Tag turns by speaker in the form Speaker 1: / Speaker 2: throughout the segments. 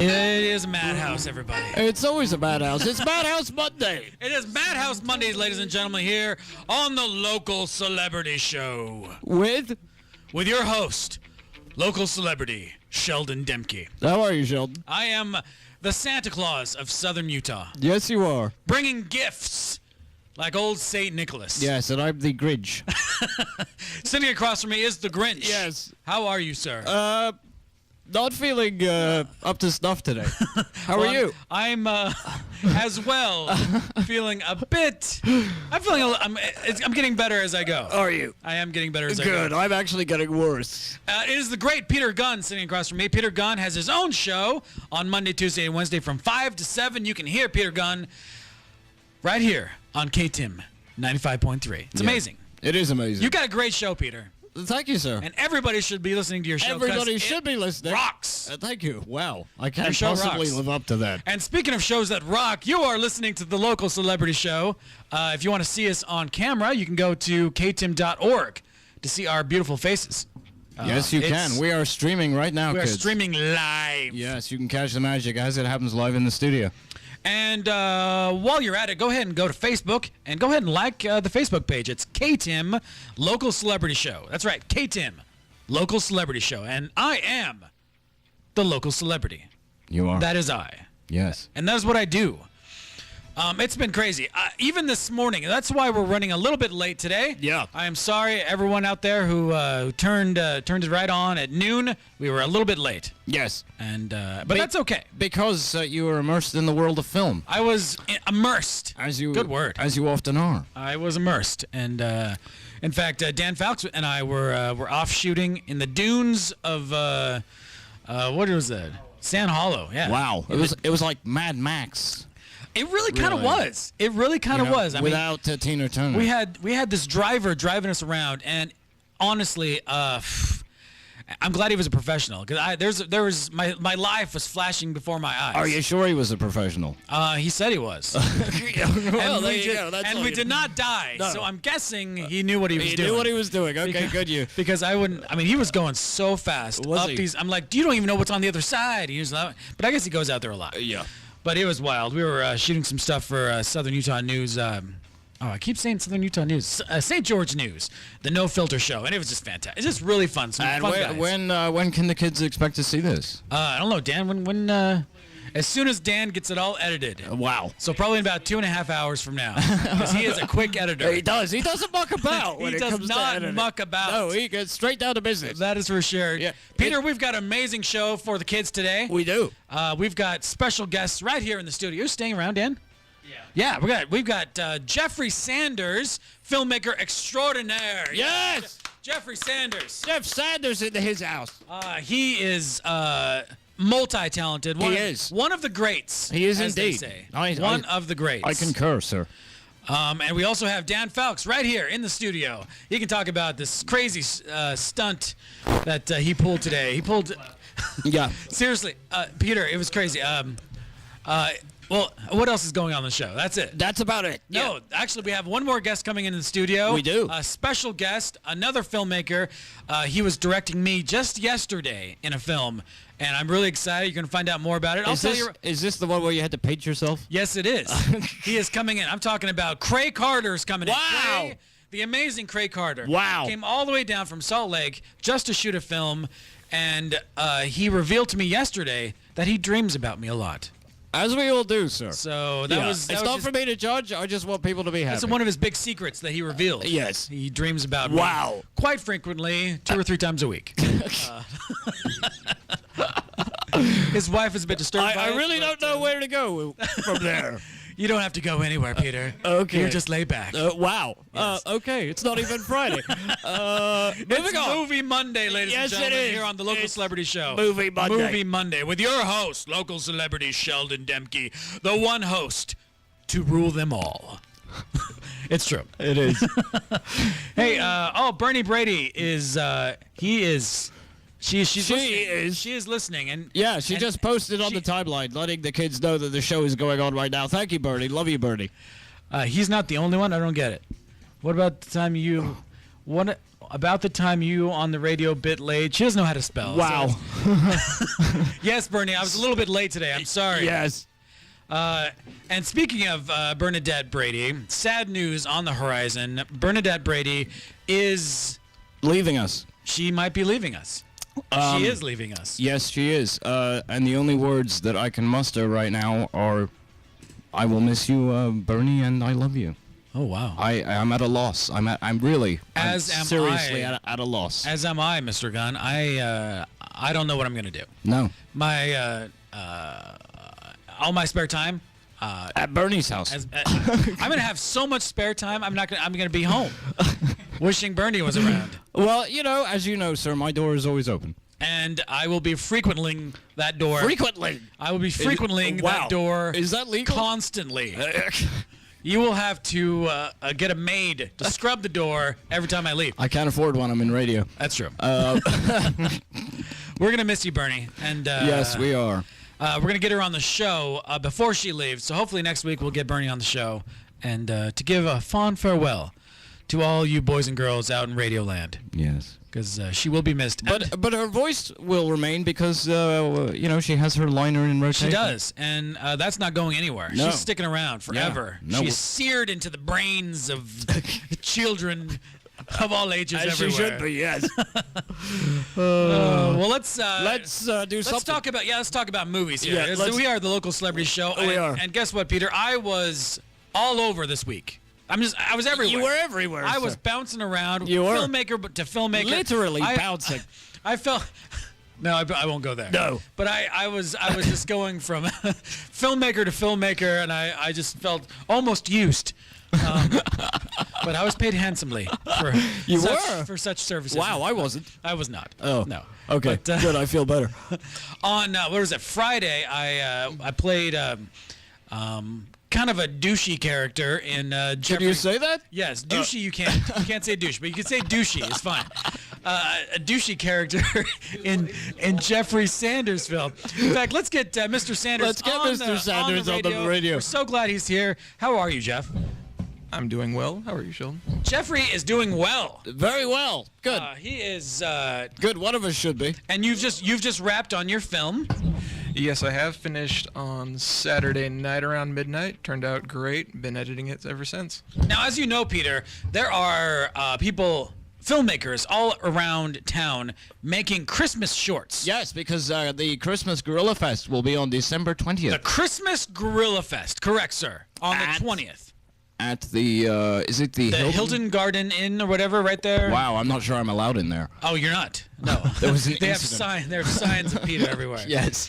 Speaker 1: It is Madhouse, everybody.
Speaker 2: It's always a Madhouse. It's Madhouse Monday.
Speaker 1: It is Madhouse Mondays, ladies and gentlemen, here on the Local Celebrity Show.
Speaker 2: With
Speaker 1: your host, local celebrity, Sheldon Demke.
Speaker 2: How are you, Sheldon?
Speaker 1: I am the Santa Claus of Southern Utah,
Speaker 2: Yes, you are.
Speaker 1: bringing gifts like old St. Nicholas.
Speaker 2: Yes, and I'm the Grinch.
Speaker 1: Sitting across from me is the Grinch.
Speaker 2: Yes.
Speaker 1: How are you, sir?
Speaker 2: Not feeling up to snuff today. How are you?
Speaker 1: I'm as well feeling a bit. I'm getting better as I go.
Speaker 2: Are you?
Speaker 1: I am getting better as I go.
Speaker 2: Good. I'm actually getting worse.
Speaker 1: It is the great Peter Gunn sitting across from me. Peter Gunn has his own show on Monday, Tuesday, and Wednesday from 5 to 7. You can hear Peter Gunn right here on KTIM 95.3. It's amazing.
Speaker 2: It is amazing.
Speaker 1: You got a great show, Peter.
Speaker 2: Thank you, sir.
Speaker 1: And everybody should be listening to your show.
Speaker 2: Everybody should be listening.
Speaker 1: Rocks.
Speaker 2: Thank you. Wow. I can't
Speaker 1: show
Speaker 2: possibly
Speaker 1: rocks.
Speaker 2: live up to that.
Speaker 1: And speaking of shows that rock, you are listening to the Local Celebrity Show. If you want to see us on camera, you can go to ktim.org to see our beautiful faces.
Speaker 2: Yes, you can. We are streaming right now,
Speaker 1: We are
Speaker 2: kids.
Speaker 1: streaming live.
Speaker 2: Yes, you can catch the magic as it happens live in the studio.
Speaker 1: And while you're at it, go ahead and go to Facebook and go ahead and like the Facebook page. It's KTIM Local Celebrity Show. That's right, KTIM Local Celebrity Show. And I am the local celebrity.
Speaker 2: You are.
Speaker 1: That is I.
Speaker 2: Yes.
Speaker 1: And that is what I do. It's been crazy. Even this morning, that's why we're running a little bit late today.
Speaker 2: Yeah.
Speaker 1: I am sorry, everyone out there who turned it right on at noon. We were a little bit late.
Speaker 2: Yes.
Speaker 1: And but that's okay.
Speaker 2: Because you were immersed in the world of film.
Speaker 1: I was immersed.
Speaker 2: Good word. As you often are.
Speaker 1: I was immersed. And in fact, Dan Fowlks and I were off shooting in the dunes of what was that? Sand Hollow. Yeah.
Speaker 2: Wow. It was like Mad Max.
Speaker 1: It really kind of was. It really kind of was. I mean,
Speaker 2: without Tina Turner.
Speaker 1: we had this driver driving us around, and honestly, I'm glad he was a professional because my life was flashing before my eyes.
Speaker 2: Are you sure he was a professional?
Speaker 1: He said he was.
Speaker 2: Well, there you go.
Speaker 1: And we did not die,
Speaker 2: No.
Speaker 1: so I'm guessing he knew what he was doing.
Speaker 2: He knew what he was doing. Okay, good you.
Speaker 1: Because I wouldn't. I mean, he was going so fast
Speaker 2: Was
Speaker 1: up
Speaker 2: he?
Speaker 1: these. I'm like, you don't even know what's on the other side. He was like, but I guess he goes out there a lot.
Speaker 2: Yeah.
Speaker 1: But it was wild. We were shooting some stuff for Southern Utah News. I keep saying Southern Utah News. St. George News, the No Filter Show, and it was just fantastic. It's just really fun. Some
Speaker 2: And
Speaker 1: fun guys.
Speaker 2: when can the kids expect to see this?
Speaker 1: I don't know, Dan. When as soon as Dan gets it all edited.
Speaker 2: Wow.
Speaker 1: So probably in about 2.5 hours from now, because he is a quick editor.
Speaker 2: He does. He doesn't muck about when
Speaker 1: He
Speaker 2: it
Speaker 1: does
Speaker 2: comes to
Speaker 1: not
Speaker 2: editing.
Speaker 1: muck about.
Speaker 2: No, he gets straight down to business.
Speaker 1: That is for sure.
Speaker 2: Yeah.
Speaker 1: Peter, we've got an amazing show for the kids today.
Speaker 2: We do.
Speaker 1: We've got special guests right here in the studio. You're staying around, Dan? Yeah, we've got Jeffrey Sanders, filmmaker extraordinaire.
Speaker 2: Yes.
Speaker 1: Jeffrey Sanders.
Speaker 2: Jeff Sanders into his house.
Speaker 1: He is multi-talented.
Speaker 2: He is.
Speaker 1: One of the greats.
Speaker 2: He is
Speaker 1: as they
Speaker 2: indeed.
Speaker 1: say.
Speaker 2: One
Speaker 1: of the greats.
Speaker 2: I concur, sir.
Speaker 1: And we also have Dan Fowlks right here in the studio. He can talk about this crazy stunt that he pulled today. He pulled...
Speaker 2: Yeah.
Speaker 1: Seriously, Peter, it was crazy. Well, what else is going on the show? That's it.
Speaker 2: That's about it.
Speaker 1: No, actually, we have one more guest coming into the studio.
Speaker 2: We do.
Speaker 1: A special guest, another filmmaker. He was directing me just yesterday in a film, and I'm really excited. You're going to find out more about it.
Speaker 2: Is this the one where you had to paint yourself?
Speaker 1: Yes, it is. He is coming in. I'm talking about Kreigh Carter's coming in.
Speaker 2: Wow.
Speaker 1: Kreigh, the amazing Kreigh Carter.
Speaker 2: Wow.
Speaker 1: Came all the way down from Salt Lake just to shoot a film, and he revealed to me yesterday that he dreams about me a lot.
Speaker 2: As we all do, sir.
Speaker 1: So that was.
Speaker 2: It's not for me to judge. I just want people to be happy.
Speaker 1: That's one of his big secrets that he revealed.
Speaker 2: Yes.
Speaker 1: He dreams about me
Speaker 2: Wow.
Speaker 1: quite frequently, 2 or 3 times a week. His wife is a bit disturbed by
Speaker 2: I
Speaker 1: it,
Speaker 2: really
Speaker 1: but,
Speaker 2: don't know where to go from there.
Speaker 1: You don't have to go anywhere, Peter.
Speaker 2: Okay.
Speaker 1: You just lay back.
Speaker 2: Wow.
Speaker 1: Yes.
Speaker 2: Okay. It's not even Friday.
Speaker 1: It's Movie Monday, ladies
Speaker 2: Yes,
Speaker 1: and
Speaker 2: it
Speaker 1: gentlemen,
Speaker 2: is.
Speaker 1: here on the Local
Speaker 2: It's
Speaker 1: Celebrity Show.
Speaker 2: Movie Monday.
Speaker 1: Movie Monday with your host, local celebrity Sheldon Demke, the one host to rule them all. It's true.
Speaker 2: It is.
Speaker 1: Hey, Bernie Brady is, She is listening, and
Speaker 2: Yeah, she just posted on the timeline, letting the kids know that the show is going on right now. Thank you, Bernie. Love you, Bernie.
Speaker 1: He's not the only one. I don't get it. What about the time you? What? about the time you on the radio bit late. She doesn't know how to spell.
Speaker 2: Wow.
Speaker 1: Yes, Bernie, I was a little bit late today. I'm sorry.
Speaker 2: Yes.
Speaker 1: And speaking of Bernadette Brady, sad news on the horizon. Bernadette Brady is...
Speaker 2: Leaving us.
Speaker 1: She might be leaving us. She is leaving us.
Speaker 2: Yes, she is. And the only words that I can muster right now are, I will miss you, Bernie, and I love you.
Speaker 1: Oh, wow.
Speaker 2: I'm at a loss. I'm seriously
Speaker 1: I.
Speaker 2: at a loss.
Speaker 1: As am I, Mr. Gunn. I don't know what I'm going to do.
Speaker 2: No.
Speaker 1: My... all my spare time
Speaker 2: At Bernie's house.
Speaker 1: I'm gonna have so much spare time. I'm gonna be home, wishing Bernie was around.
Speaker 2: Well, as you know, sir, my door is always open.
Speaker 1: And I will be frequenting that door.
Speaker 2: Frequently.
Speaker 1: I will be frequenting that door.
Speaker 2: Is that legal?
Speaker 1: Constantly. You will have to get a maid to scrub the door every time I leave.
Speaker 2: I can't afford one. I'm in radio.
Speaker 1: That's true. We're gonna miss you, Bernie. And
Speaker 2: yes, we are.
Speaker 1: We're going to get her on the show before she leaves. So hopefully next week we'll get Bernie on the show and to give a fond farewell to all you boys and girls out in Radio Land.
Speaker 2: Yes.
Speaker 1: Because she will be missed.
Speaker 2: But her voice will remain because, she has her liner in rotation.
Speaker 1: She does. And that's not going anywhere.
Speaker 2: No.
Speaker 1: She's sticking around forever.
Speaker 2: Yeah. No.
Speaker 1: She's seared into the brains of children of all ages everywhere.
Speaker 2: She should be, yes.
Speaker 1: Well, let's do
Speaker 2: something.
Speaker 1: Let's talk about movies here.
Speaker 2: Yeah,
Speaker 1: we are the local celebrity show.
Speaker 2: We are.
Speaker 1: And guess what, Peter? I was all over this week. I was everywhere.
Speaker 2: You were everywhere.
Speaker 1: I was bouncing around.
Speaker 2: You were.
Speaker 1: Filmmaker to filmmaker.
Speaker 2: Literally bouncing.
Speaker 1: I felt. No, I won't go there.
Speaker 2: No.
Speaker 1: But I was just going from filmmaker to filmmaker, and I just felt almost used. But I was paid handsomely for such services.
Speaker 2: Wow, I wasn't.
Speaker 1: I was not.
Speaker 2: Oh.
Speaker 1: No.
Speaker 2: Okay,
Speaker 1: But,
Speaker 2: good. I feel better.
Speaker 1: On, what was it, Friday, I played kind of a douchey character in Jeffrey.
Speaker 2: Can you say that?
Speaker 1: Yes, douchey you can't say douche, but you can say douchey, it's fine. A douchey character in Jeffrey Sanders' film. In fact, let's get Mr. Sanders
Speaker 2: on the radio.
Speaker 1: We're so glad he's here. How are you, Jeff?
Speaker 3: I'm doing well. How are you, Sheldon?
Speaker 1: Jeffrey is doing well.
Speaker 2: Very well. Good.
Speaker 1: He is
Speaker 2: good. One of us should be.
Speaker 1: And you've just wrapped on your film.
Speaker 3: Yes, I have finished on Saturday night around midnight. Turned out great. Been editing it ever since.
Speaker 1: Now, as you know, Peter, there are filmmakers all around town making Christmas shorts.
Speaker 2: Yes, because the Christmas Gorilla Fest will be on December 20th.
Speaker 1: The Christmas Gorilla Fest, correct, sir, on the 20th.
Speaker 2: At the, is it the
Speaker 1: Hilton Garden Inn or whatever right there?
Speaker 2: Wow, I'm not sure I'm allowed in there.
Speaker 1: Oh, you're not? No.
Speaker 2: There was an
Speaker 1: There are signs of Peter everywhere.
Speaker 2: Yes.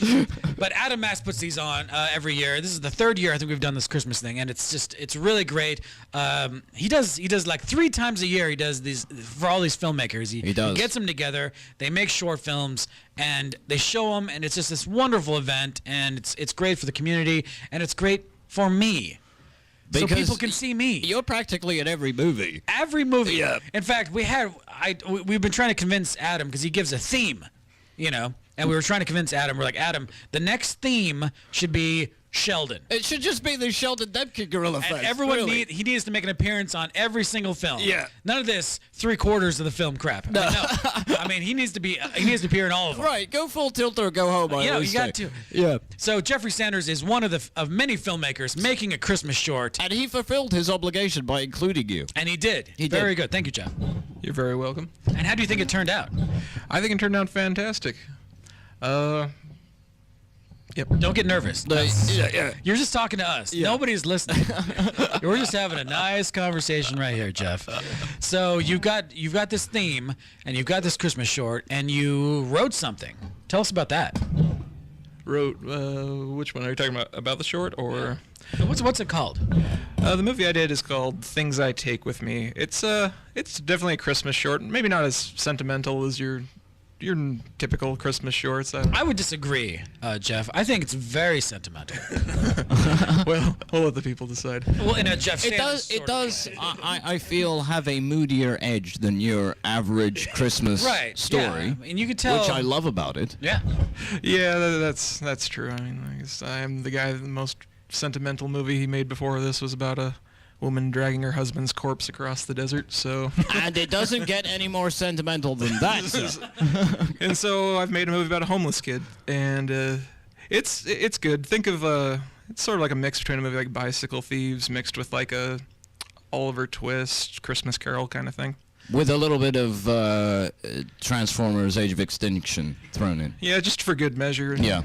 Speaker 1: But Adam Mass puts these on every year. This is the third year I think we've done this Christmas thing, and it's really great. He does like 3 times a year. He does these for all these filmmakers. He does. He gets them together. They make short films and they show them, and it's just this wonderful event, and it's great for the community, and it's great for me. So people can see me.
Speaker 2: You're practically in every movie.
Speaker 1: Every movie.
Speaker 2: Yeah.
Speaker 1: In fact, we've been trying to convince Adam because he gives a theme, and we were trying to convince Adam. We're like, Adam, the next theme should be Sheldon.
Speaker 2: It should just be the Sheldon Demke Gorilla Fest.
Speaker 1: And everyone he needs to make an appearance on every single film.
Speaker 2: Yeah.
Speaker 1: None of this 3/4 of the film crap. No. I mean, he needs to appear in all of them.
Speaker 2: Right. Go full tilt or go home.
Speaker 1: You got to.
Speaker 2: Yeah.
Speaker 1: So Jeffrey Sanders is one of many filmmakers making a Christmas short.
Speaker 2: And he fulfilled his obligation by including you.
Speaker 1: And he did. Very good. Thank you, Jeff.
Speaker 3: You're very welcome.
Speaker 1: And how do you think it turned out?
Speaker 3: I think it turned out fantastic. Yep.
Speaker 1: Don't get nervous. You're just talking to us.
Speaker 2: Yeah.
Speaker 1: Nobody's listening. We're just having a nice conversation right here, Jeff. So you've got this theme, and you've got this Christmas short, and you wrote something. Tell us about that.
Speaker 3: Wrote, which one are you talking about? About the short or?
Speaker 1: What's it called?
Speaker 3: The movie I did is called Things I Take With Me. It's definitely a Christmas short. Maybe not as sentimental as your typical Christmas shorts.
Speaker 1: I would disagree, Jeff. I think it's very sentimental.
Speaker 3: Well, we'll let the people decide.
Speaker 1: Well, in a Jeff Sanders
Speaker 2: It does. I feel have a moodier edge than your average Christmas story.
Speaker 1: Yeah. And you could tell,
Speaker 2: which I love about it.
Speaker 1: Yeah.
Speaker 3: Yeah, that's true. I mean, I guess I'm the guy. The most sentimental movie he made before this was about a woman dragging her husband's corpse across the desert. So,
Speaker 2: And it doesn't get any more sentimental than that. sir.
Speaker 3: and so I've made a movie about a homeless kid, and it's good. Think of it's sort of like a mix between a movie like Bicycle Thieves mixed with like a Oliver Twist, Christmas Carol kind of thing.
Speaker 2: With a little bit of Transformers Age of Extinction thrown in.
Speaker 3: Yeah, just for good measure.
Speaker 2: Yeah.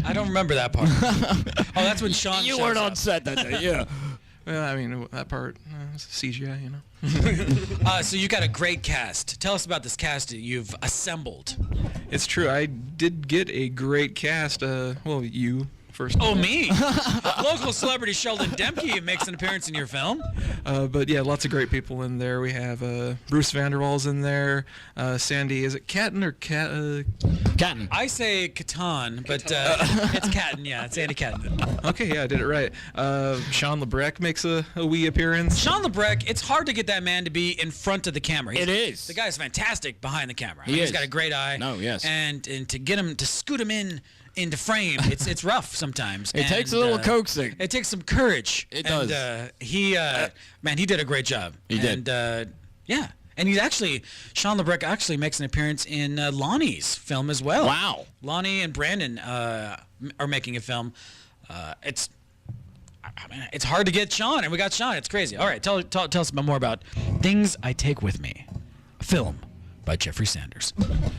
Speaker 1: I don't remember that part. Oh, that's when Sean.
Speaker 2: You
Speaker 1: shows
Speaker 2: weren't on
Speaker 1: up.
Speaker 2: set that day, yeah.
Speaker 3: Well, I mean, that part, it's CGI, you know.
Speaker 1: So you got a great cast. Tell us about this cast that you've assembled.
Speaker 3: It's true. I did get a great cast. Well, you first.
Speaker 1: Oh, me? Local celebrity Sheldon Demke makes an appearance in your film.
Speaker 3: But yeah, lots of great people in there. We have Bruce Vanderwaal's in there. Sandy, is it Catton or
Speaker 2: Catton.
Speaker 1: I say Catan, but it's Catton. Yeah, it's Andy Catton.
Speaker 3: Okay, yeah, I did it right. Sean LeBrecq makes a wee appearance.
Speaker 1: Sean LeBrecq, it's hard to get that man to be in front of the camera.
Speaker 2: It is.
Speaker 1: The guy's fantastic behind the camera.
Speaker 2: He
Speaker 1: He's
Speaker 2: is.
Speaker 1: got a great eye.
Speaker 2: No, yes.
Speaker 1: And to get him, to scoot him into frame, it's rough sometimes.
Speaker 2: It takes a little coaxing.
Speaker 1: It takes some courage.
Speaker 2: It
Speaker 1: and,
Speaker 2: does.
Speaker 1: He did a great job.
Speaker 2: He did.
Speaker 1: And yeah. And Sean LeBrecq actually makes an appearance in Lonnie's film as well.
Speaker 2: Wow.
Speaker 1: Lonnie and Brandon are making a film. It's hard to get Sean, and we got Sean. It's crazy. All right, tell us about more about Things I Take With Me, a film by Jeffrey Sanders.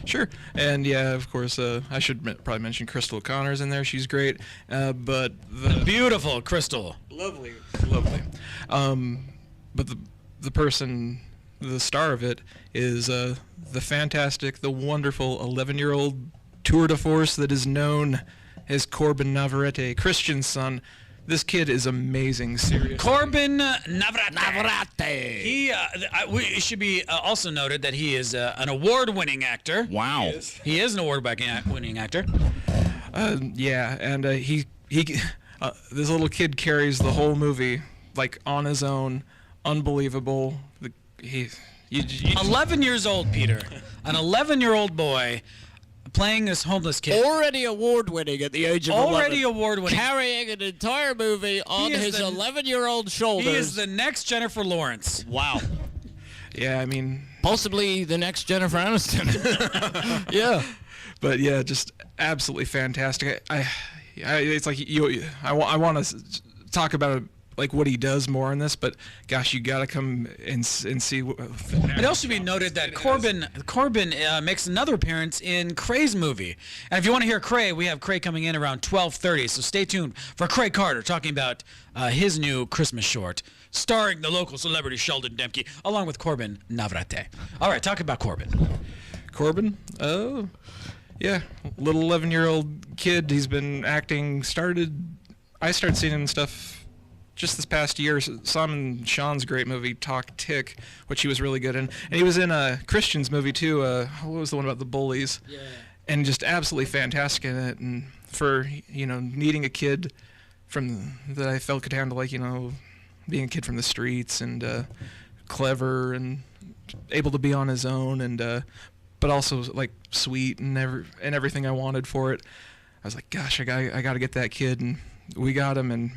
Speaker 3: Sure. And yeah, of course, I should probably mention Crystal O'Connor's in there. She's great. But the
Speaker 1: Beautiful Crystal.
Speaker 3: lovely. But the person, the star of it, is the fantastic, the wonderful 11-year-old tour de force that is known as Corbin Navarrete, Christian's son. This kid is amazing, seriously.
Speaker 1: Corbin Navarrete.
Speaker 2: Navarrete.
Speaker 1: It should be also noted that he is an award-winning actor.
Speaker 2: Wow.
Speaker 1: He is an award-winning actor.
Speaker 3: Yeah, and he this little kid carries the whole movie like on his own. Unbelievable.
Speaker 1: 11 years old, Peter. An 11-year-old boy playing this homeless kid.
Speaker 2: Already award-winning at the age of 11.
Speaker 1: Already award-winning.
Speaker 2: Carrying an entire movie on
Speaker 1: is
Speaker 2: his
Speaker 1: the-
Speaker 2: 11-year-old shoulders.
Speaker 1: He is the next Jennifer Lawrence.
Speaker 2: Wow.
Speaker 3: Yeah, I mean,
Speaker 2: Possibly the next Jennifer Aniston. Yeah.
Speaker 3: but yeah, just absolutely fantastic. It's like I want to talk about like what he does more in this, but gosh, you gotta come and see.
Speaker 1: It also should be noted that Corbin makes another appearance in Kreigh's movie. And if you want to hear Kreigh, we have Kreigh coming in around 12:30. So stay tuned for Kreigh Carter talking about his new Christmas short, starring the local celebrity Sheldon Demke, along with Corbin Navarrete. All right, talk about Corbin.
Speaker 3: Corbin? Oh, yeah, little 11-year-old kid. He's been acting. I started seeing him in stuff just this past year. Saw him in Sean's great movie Talk Tick, which he was really good in, and he was in Christian's movie too. What was the one about the bullies? Yeah. And just absolutely fantastic in it. And for needing a kid that I felt could handle being a kid from the streets and clever and able to be on his own and but also like sweet and everything I wanted for it. I was like, gosh, I got to get that kid, and we got him, and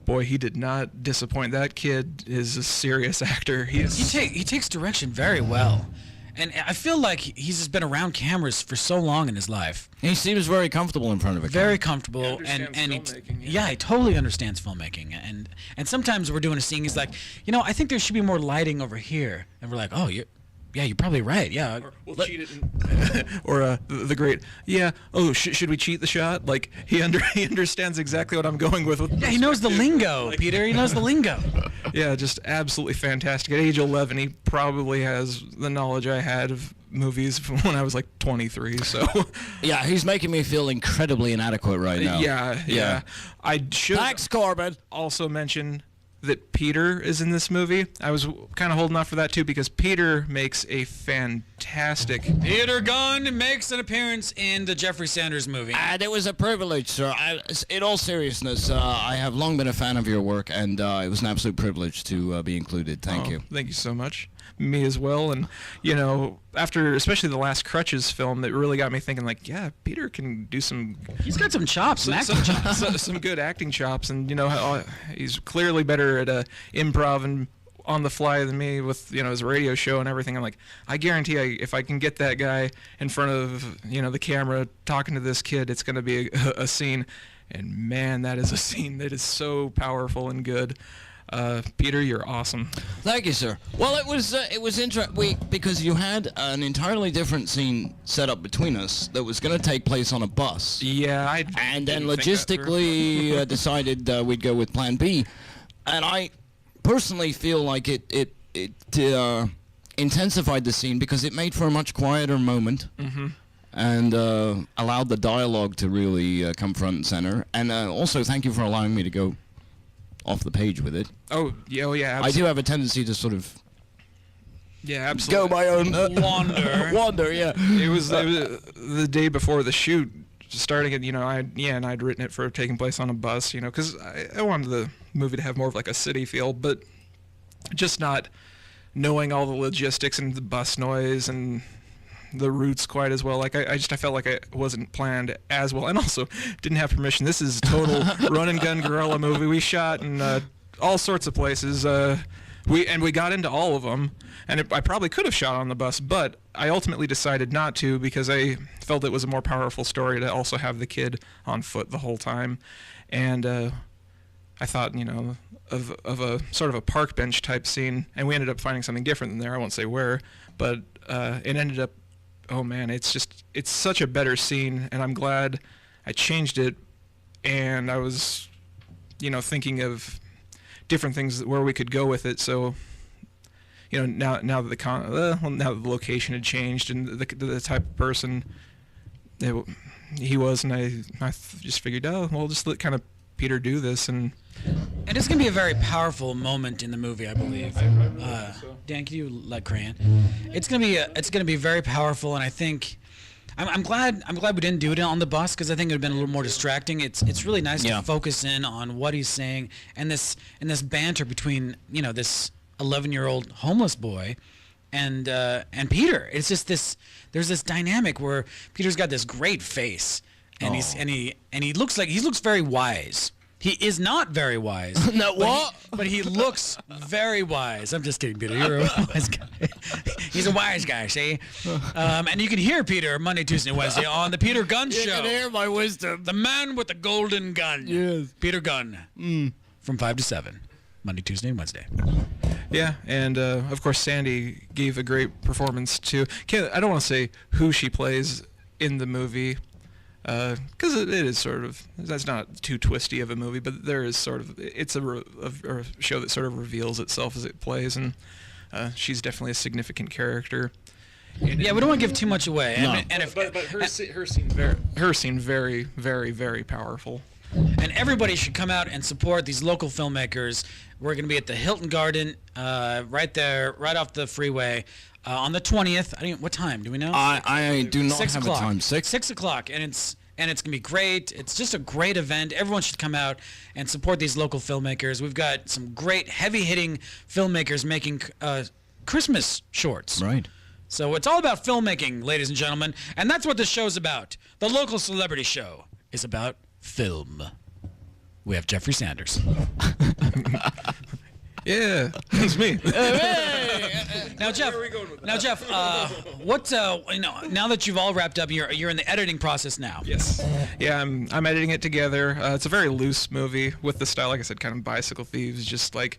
Speaker 3: boy, he did not disappoint. That kid is a serious actor. He
Speaker 1: takes direction very well. And I feel like he's just been around cameras for so long in his life.
Speaker 2: He seems very comfortable in front of a camera.
Speaker 1: Very comfortable,
Speaker 3: He understands filmmaking,
Speaker 1: yeah, he totally understands filmmaking. And sometimes we're doing a scene, he's like, I think there should be more lighting over here, and we're like, oh, you're probably right. Yeah,
Speaker 3: We'll cheat it. Or the great, yeah. Oh, should we cheat the shot? Like he understands exactly what I'm going with.
Speaker 1: Yeah, he knows the lingo, Peter. He knows the lingo.
Speaker 3: Yeah, just absolutely fantastic. At age 11, he probably has the knowledge I had of movies from when I was like 23. So
Speaker 2: Yeah, he's making me feel incredibly inadequate right now.
Speaker 3: yeah. I should
Speaker 2: Thanks, Corbin.
Speaker 3: also mention that Peter is in this movie. I was kind of holding off for that too because Peter makes a fantastic.
Speaker 1: Peter Gunn makes an appearance in the Jeffrey Sanders movie.
Speaker 2: And it was a privilege, sir. In all seriousness, I have long been a fan of your work, and it was an absolute privilege to be included. Thank you.
Speaker 3: Thank you so much. Me as well. And after especially the last Crutches film, that really got me thinking like, yeah, Peter can do
Speaker 1: He's got some chops, some acting chops.
Speaker 3: some good acting chops, and he's clearly better better at improv and on the fly than me with his radio show and everything. I'm like, I guarantee if I can get that guy in front of the camera talking to this kid, it's going to be a scene. And man, that is a scene that is so powerful and good. Peter, you're awesome.
Speaker 2: Thank you, sir. Well, it was interesting because you had an entirely different scene set up between us that was going to take place on a bus.
Speaker 3: Yeah,
Speaker 2: and then logistically decided we'd go with Plan B, and I personally feel like it intensified the scene because it made for a much quieter moment. Mm-hmm. And allowed the dialogue to really come front and center. And also, thank you for allowing me to go off the page with it.
Speaker 3: Oh yeah, absolutely.
Speaker 2: I do have a tendency to sort of
Speaker 3: absolutely
Speaker 2: go my own wander. Yeah.
Speaker 3: It was the day before the shoot, starting it. And I'd written it for taking place on a bus. Because I wanted the movie to have more of like a city feel, but just not knowing all the logistics and the bus noise and the routes quite as well. Like I felt like it wasn't planned as well, and also didn't have permission. This is total run and gun guerrilla movie. We shot in all sorts of places. We got into all of them, and I probably could have shot on the bus, but I ultimately decided not to because I felt it was a more powerful story to also have the kid on foot the whole time, and I thought of a sort of a park bench type scene, and we ended up finding something different than there. I won't say where, but it ended up. Oh man, it's such a better scene, and I'm glad I changed it. And I was, thinking of different things where we could go with it. So, now that the location had changed and the type of person he was, and I just figured, we'll just let kind of Peter do this, and
Speaker 1: it's going to be a very powerful moment in the movie, I believe. Dan, can you let Kreigh in? It's going to be very powerful, and I think I'm glad we didn't do it on the bus because I think it would have been a little more distracting. It's really nice to focus in on what he's saying and this banter between this 11-year-old homeless boy and Peter. It's just there's this dynamic where Peter's got this great face. And he looks very wise. He is not very wise.
Speaker 2: No, what?
Speaker 1: But he looks very wise. I'm just kidding, Peter. You're a wise guy. He's a wise guy, see? And you can hear Peter Monday, Tuesday, and Wednesday on the Peter Gunn Show.
Speaker 2: You can hear my wisdom.
Speaker 1: The man with the golden gun.
Speaker 2: Yes.
Speaker 1: Peter Gunn. From 5 to 7. Monday, Tuesday, and Wednesday.
Speaker 3: Yeah, and of course Sandy gave a great performance too. I don't want to say who she plays in the movie, because it is sort of, that's not too twisty of a movie, but there is sort of, it's a show that sort of reveals itself as it plays, and she's definitely a significant character.
Speaker 1: Yeah, we don't want to give too much away.
Speaker 3: No. But her scene very, very, very powerful.
Speaker 1: And everybody should come out and support these local filmmakers. We're going to be at the Hilton Garden, right there, right off the freeway, on the 20th. What time? Do we know?
Speaker 2: I do not
Speaker 1: 6
Speaker 2: have
Speaker 1: o'clock.
Speaker 2: a time.
Speaker 1: 6 o'clock, and it's going to be great. It's just a great event. Everyone should come out and support these local filmmakers. We've got some great heavy-hitting filmmakers making Christmas shorts.
Speaker 2: Right.
Speaker 1: So it's all about filmmaking, ladies and gentlemen, and that's what this show's about. The Local Celebrity Show is about film. We have Jeffrey Sanders.
Speaker 3: Yeah, that's me.
Speaker 1: Now, Jeff. What? Now that you've all wrapped up, you're in the editing process now.
Speaker 3: Yes. Yeah, I'm editing it together. It's a very loose movie with the style, like I said, kind of Bicycle Thieves, just like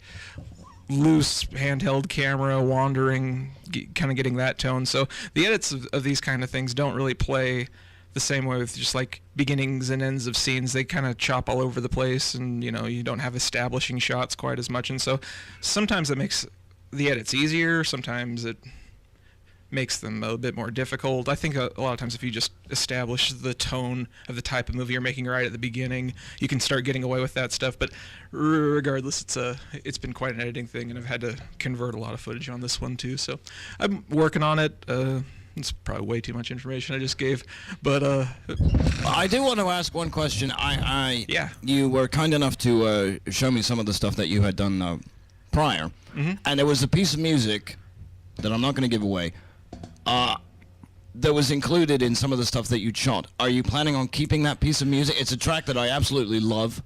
Speaker 3: loose handheld camera wandering, kind of getting that tone. So the edits of these kind of things don't really play the same way with just like beginnings and ends of scenes. They kind of chop all over the place, and you don't have establishing shots quite as much, and so sometimes it makes the edits easier, sometimes it makes them a bit more difficult. I think a lot of times if you just establish the tone of the type of movie you're making right at the beginning, you can start getting away with that stuff. But regardless, it's been quite an editing thing, and I've had to convert a lot of footage on this one too, so I'm working on it. It's probably way too much information I just gave, but
Speaker 2: I do want to ask one question.
Speaker 3: Yeah.
Speaker 2: You were kind enough to show me some of the stuff that you had done prior, and there was a piece of music that I'm not going to give away that was included in some of the stuff that you shot. Are you planning on keeping that piece of music? It's a track that I absolutely love.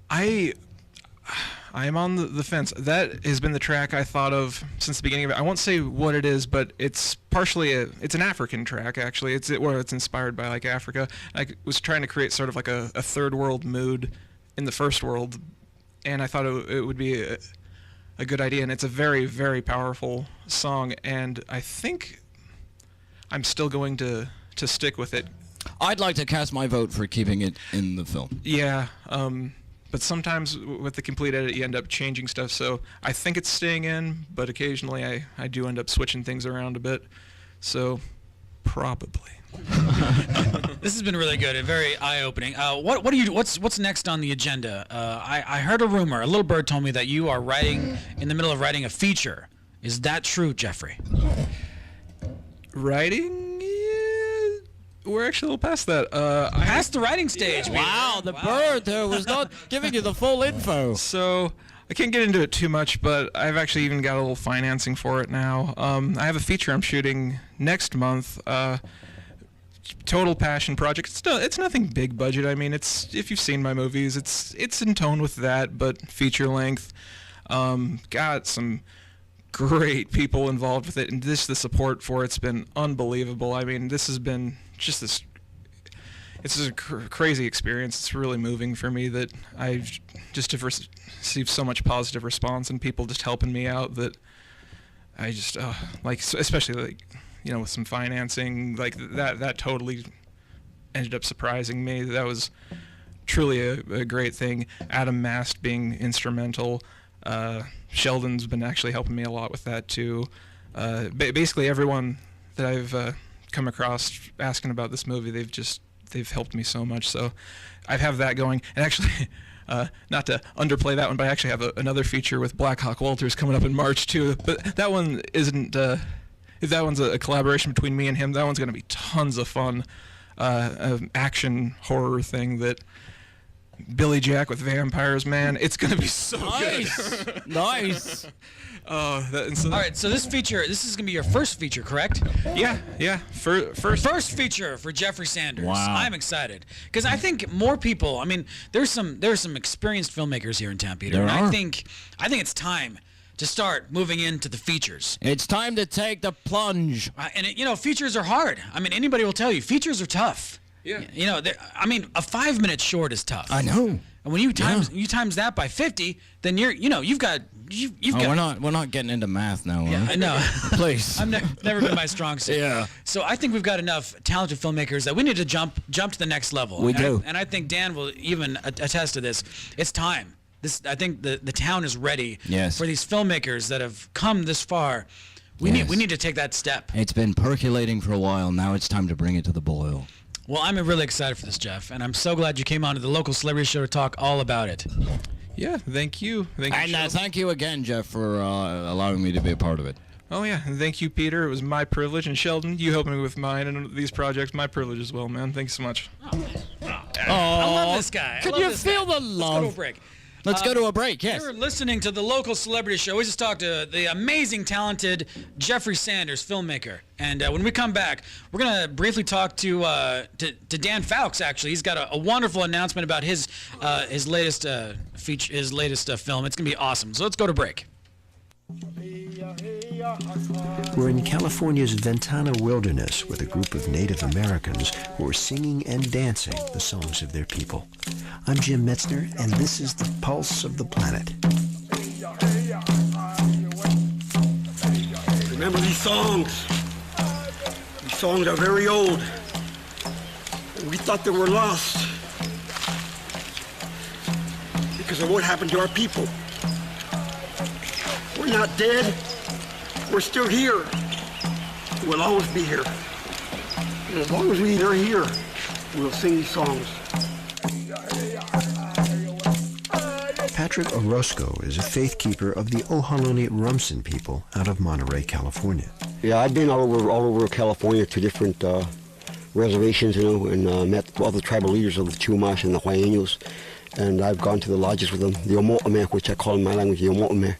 Speaker 3: I'm on the fence. That has been the track I thought of since the beginning of it. I won't say what it is, but it's partially it's an African track actually. It's inspired by like Africa. I was trying to create sort of like a third world mood in the first world, and I thought it would be a good idea. And it's a very, very powerful song, and I think I'm still going to stick with it.
Speaker 2: I'd like to cast my vote for keeping it in the film.
Speaker 3: Yeah. But sometimes with the complete edit, you end up changing stuff. So I think it's staying in, but occasionally I do end up switching things around a bit. So probably.
Speaker 1: This has been really good and very eye-opening. What's next on the agenda? I heard a rumor. A little bird told me that you are in the middle of writing a feature. Is that true, Jeffrey?
Speaker 3: Writing? We're actually a little past that.
Speaker 1: Past the writing stage.
Speaker 2: Wow, the bird there was not giving you the full info.
Speaker 3: So I can't get into it too much, but I've actually even got a little financing for it now. I have a feature I'm shooting next month. Total passion project. It's nothing big budget. I mean, if you've seen my movies, it's in tone with that, but feature length. Got some great people involved with it, and the support for it's been unbelievable. I mean, this has been just it's a crazy experience. It's really moving for me that I've just received so much positive response and people just helping me out that I just like, especially like, you know, with some financing like that totally ended up surprising me. That was truly a great thing. Adam Mast being instrumental. Sheldon's been actually helping me a lot with that too. Basically everyone that I've come across asking about this movie, they've helped me so much. So I have that going, and actually not to underplay that one, but I actually have another feature with Black Hawk Walters coming up in March too. But that one isn't if that one's a collaboration between me and him. That one's going to be tons of fun. An action horror thing that Billy Jack with vampires, man. It's going to be so good.
Speaker 2: Nice.
Speaker 1: All right, so this is going to be your first feature, correct?
Speaker 3: Yeah. First
Speaker 1: feature for Jeffrey Sanders.
Speaker 2: Wow.
Speaker 1: I'm excited because I think more people. I mean, there's some experienced filmmakers here in town, Peter.
Speaker 2: There
Speaker 1: and
Speaker 2: are.
Speaker 1: I think it's time to start moving into the features.
Speaker 2: It's time to take the plunge.
Speaker 1: Features are hard. I mean, anybody will tell you features are tough.
Speaker 3: Yeah.
Speaker 1: I mean, a 5-minute short is tough.
Speaker 2: I know.
Speaker 1: And when you times that by 50, then you've got.
Speaker 2: We're not getting into math now.
Speaker 1: Yeah, I know.
Speaker 2: Please.
Speaker 1: I've never been my strong suit.
Speaker 2: Yeah.
Speaker 1: So I think we've got enough talented filmmakers that we need to jump to the next level.
Speaker 2: We do.
Speaker 1: And I think Dan will even attest to this. It's time. I think the town is ready for these filmmakers that have come this far. We need to take that step.
Speaker 2: It's been percolating for a while. Now it's time to bring it to the boil.
Speaker 1: Well, I'm really excited for this, Jeff, and I'm so glad you came on to the local celebrity show to talk all about it.
Speaker 3: Yeah, thank you.
Speaker 2: And thank you again, Jeff, for allowing me to be a part of it.
Speaker 3: Oh, yeah, and thank you, Peter. It was my privilege. And Sheldon, you helped me with mine and these projects. My privilege as well, man. Thanks so much.
Speaker 1: I love this guy.
Speaker 2: Can you feel the love?
Speaker 1: Let's go to a break.
Speaker 2: Let's go to a break, yes.
Speaker 1: You're listening to the local celebrity show. We just talked to the amazing, talented Jeffrey Sanders, filmmaker. And when we come back, we're going to briefly talk to Dan Fowlks, actually. He's got a wonderful announcement about his latest feature, his latest film. It's going to be awesome. So let's go to break.
Speaker 4: We're in California's Ventana wilderness with a group of Native Americans who are singing and dancing the songs of their people. I'm Jim Metzner, and this is the Pulse of the Planet.
Speaker 5: Remember these songs? These songs are very old. And we thought they were lost because of what happened to our people. We're not dead. We're still here. We'll always be here. And as long as we are here, we'll sing these songs.
Speaker 4: Patrick Orozco is a faith keeper of the Ohlone Rumsen people out of Monterey, California.
Speaker 5: Yeah, I've been all over California to different reservations, and met other tribal leaders of the Chumash and the Huaynos. And I've gone to the lodges with them, the Omo'ome, which I call in my language the Omo'ome.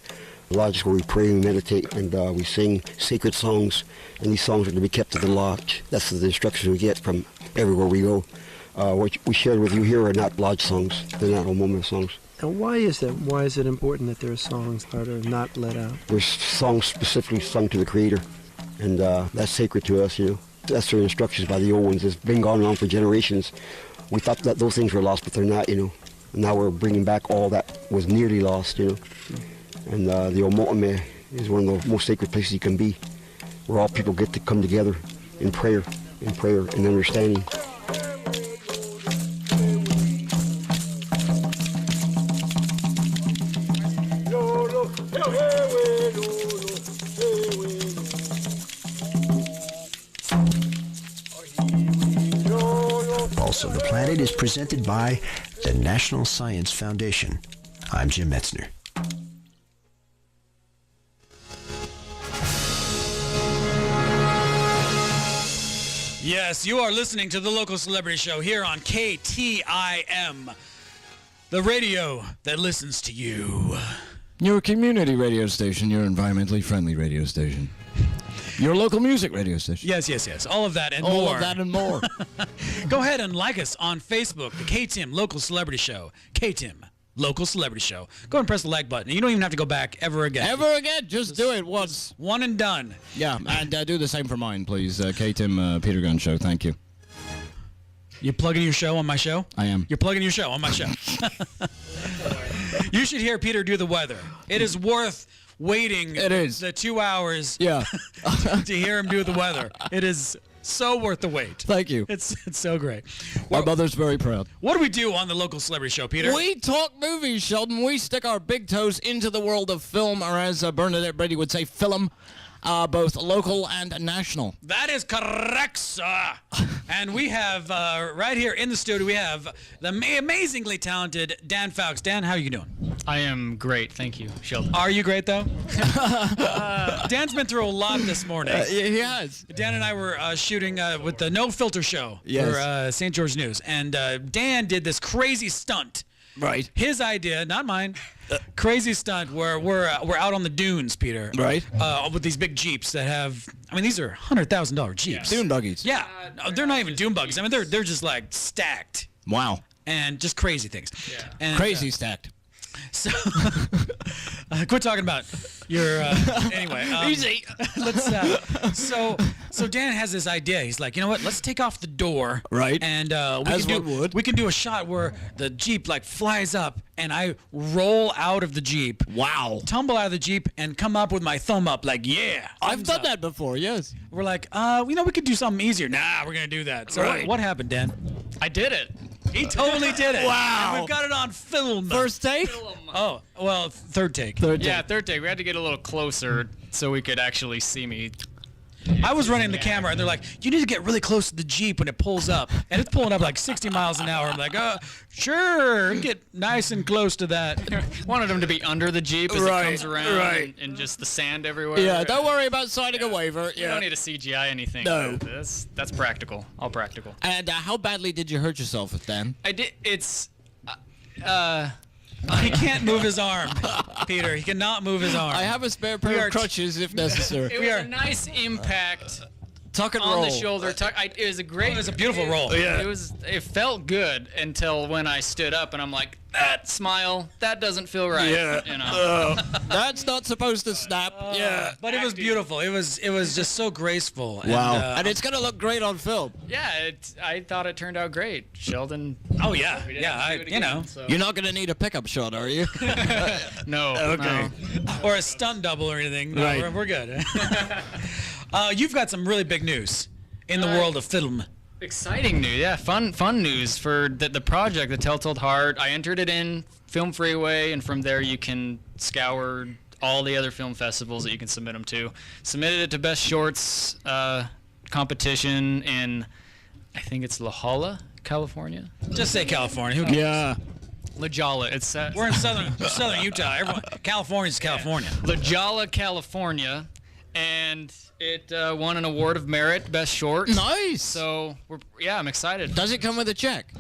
Speaker 5: Lodges where we pray and meditate, and we sing sacred songs, and these songs are to be kept at the lodge. That's the instructions we get from everywhere we go. What we shared with you here are not lodge songs. They're not Omo'ome songs.
Speaker 4: Now, why is that? Why is it important that there are songs that are not let out?
Speaker 5: There's songs specifically sung to the Creator, and that's sacred to us, That's their instructions by the old ones. It's been going on for generations. We thought that those things were lost, but they're not, Now we're bringing back all that was nearly lost, And the Omotame is one of the most sacred places you can be, where all people get to come together in prayer and understanding.
Speaker 4: Pulse of the Planet is presented by the National Science Foundation. I'm Jim Metzner.
Speaker 1: Yes, you are listening to the Local Celebrity Show here on KTIM, the radio that listens to you.
Speaker 2: Your community radio station, your environmentally friendly radio station. Your local music radio station.
Speaker 1: Yes. All of that and
Speaker 2: All
Speaker 1: more.
Speaker 2: of that and more.
Speaker 1: Go ahead and like us on Facebook, the KTIM Local Celebrity Show. KTIM Local Celebrity Show. Go and press the like button. You don't even have to go back ever again.
Speaker 2: Ever again? Just do it once.
Speaker 1: One and done.
Speaker 2: Yeah, and do the same for mine, please. KTIM Peter Gunn Show. Thank you.
Speaker 1: You plugging your show on my show?
Speaker 2: I am.
Speaker 1: You're plugging your show on my show. You should hear Peter do the weather. It is worth waiting the 2 hours
Speaker 2: Yeah.
Speaker 1: to hear him do the weather. It is so worth the wait.
Speaker 2: Thank you.
Speaker 1: It's so great.
Speaker 2: Our mother's very proud.
Speaker 1: What do we do on the Local Celebrity Show, Peter?
Speaker 2: We talk movies, Sheldon. We stick our big toes into the world of film, or as Bernadette Brady would say, film, both local and national.
Speaker 1: That is correct, sir. And we have, right here in the studio, we have the amazingly talented Dan Fowlks. Dan, how are you doing?
Speaker 6: I am great, thank you, Sheldon.
Speaker 1: Are you great, though? Dan's been through a lot this morning.
Speaker 2: He has.
Speaker 1: Dan and I were shooting with the No Filter Show
Speaker 2: Yes.
Speaker 1: for St. George News. And Dan did this crazy stunt.
Speaker 2: Right.
Speaker 1: His idea, not mine. Crazy stunt where we're out on the dunes, Peter.
Speaker 2: Right.
Speaker 1: With these big Jeeps that have, these are $100,000 Jeeps.
Speaker 2: Dune buggies.
Speaker 1: Yeah. No, they're not even dune buggies. They're just like stacked
Speaker 2: Wow.
Speaker 1: and just crazy things.
Speaker 6: Yeah.
Speaker 1: And,
Speaker 2: Crazy stacked.
Speaker 1: So, quit talking about your. Anyway,
Speaker 2: Easy.
Speaker 1: let's. So Dan has this idea. He's like, you know what? Let's take off the door.
Speaker 2: Right.
Speaker 1: And
Speaker 2: As one would.
Speaker 1: we can do a shot where the Jeep like flies up and I roll out of the Jeep.
Speaker 2: Wow.
Speaker 1: Tumble out of the Jeep and come up with my thumb up like, yeah.
Speaker 2: I've
Speaker 1: thumbs
Speaker 2: done
Speaker 1: up.
Speaker 2: that before, yes.
Speaker 1: We're like, we could do something easier. Nah, we're gonna do that. So
Speaker 2: Right.
Speaker 1: what happened, Dan?
Speaker 6: I did it.
Speaker 1: He totally did it.
Speaker 2: Wow.
Speaker 1: And we've got it on film.
Speaker 2: First take?
Speaker 1: Oh, well, third take.
Speaker 2: Third
Speaker 6: Yeah,
Speaker 2: take.
Speaker 6: third take. We had to get a little closer so we could actually see me.
Speaker 1: I was running the camera, and they're like, you need to get really close to the Jeep when it pulls up. And it's pulling up like 60 miles an hour. I'm like, sure, get nice and close to that.
Speaker 6: Wanted him to be under the Jeep as
Speaker 2: Right,
Speaker 6: it comes around
Speaker 2: right.
Speaker 6: and just the sand everywhere.
Speaker 2: Yeah, don't worry about signing a waiver.
Speaker 6: You
Speaker 2: Yeah.
Speaker 6: don't need to CGI anything.
Speaker 2: No.
Speaker 6: That's practical. All practical.
Speaker 2: And how badly did you hurt yourself, Dan?
Speaker 6: I did. It's.
Speaker 1: He can't move his arm, Peter. He cannot move his arm.
Speaker 2: I have a spare pair
Speaker 1: We are
Speaker 2: of crutches if necessary.
Speaker 6: It was a nice impact
Speaker 2: Tuck and
Speaker 6: on
Speaker 2: roll.
Speaker 6: the shoulder. It was a great.
Speaker 1: It was a beautiful roll.
Speaker 2: Yeah.
Speaker 6: It felt good until when I stood up and I'm like, that smile, that doesn't feel right.
Speaker 2: Yeah.
Speaker 6: You know.
Speaker 2: That's not supposed to snap. Yeah.
Speaker 1: But it was beautiful. It was just so graceful.
Speaker 2: Wow.
Speaker 1: And,
Speaker 2: And it's going to look great on film.
Speaker 6: Yeah, I thought it turned out great. Sheldon.
Speaker 1: oh yeah,
Speaker 6: we didn't
Speaker 1: yeah.
Speaker 6: have to do it again, so-
Speaker 2: You're not going to need a pickup shot, are you?
Speaker 6: No.
Speaker 2: Okay.
Speaker 6: No.
Speaker 1: Or a stunt double or anything. No,
Speaker 2: Right.
Speaker 1: we're good. You've got some really big news in the world of film.
Speaker 6: Exciting news, yeah, fun news for the project, The Telltale Heart. I entered it in Film Freeway, and from there you can scour all the other film festivals that you can submit them to. Submitted it to Best Shorts competition in, I think it's La Jolla, California.
Speaker 1: Just say California. Who cares?
Speaker 2: Yeah.
Speaker 6: La Jolla, it's
Speaker 1: We're in southern Utah. Everyone, California's California.
Speaker 6: La Jolla, California, and it won an award of merit, Best Short.
Speaker 2: Nice.
Speaker 6: So I'm excited.
Speaker 2: Does it come with a check?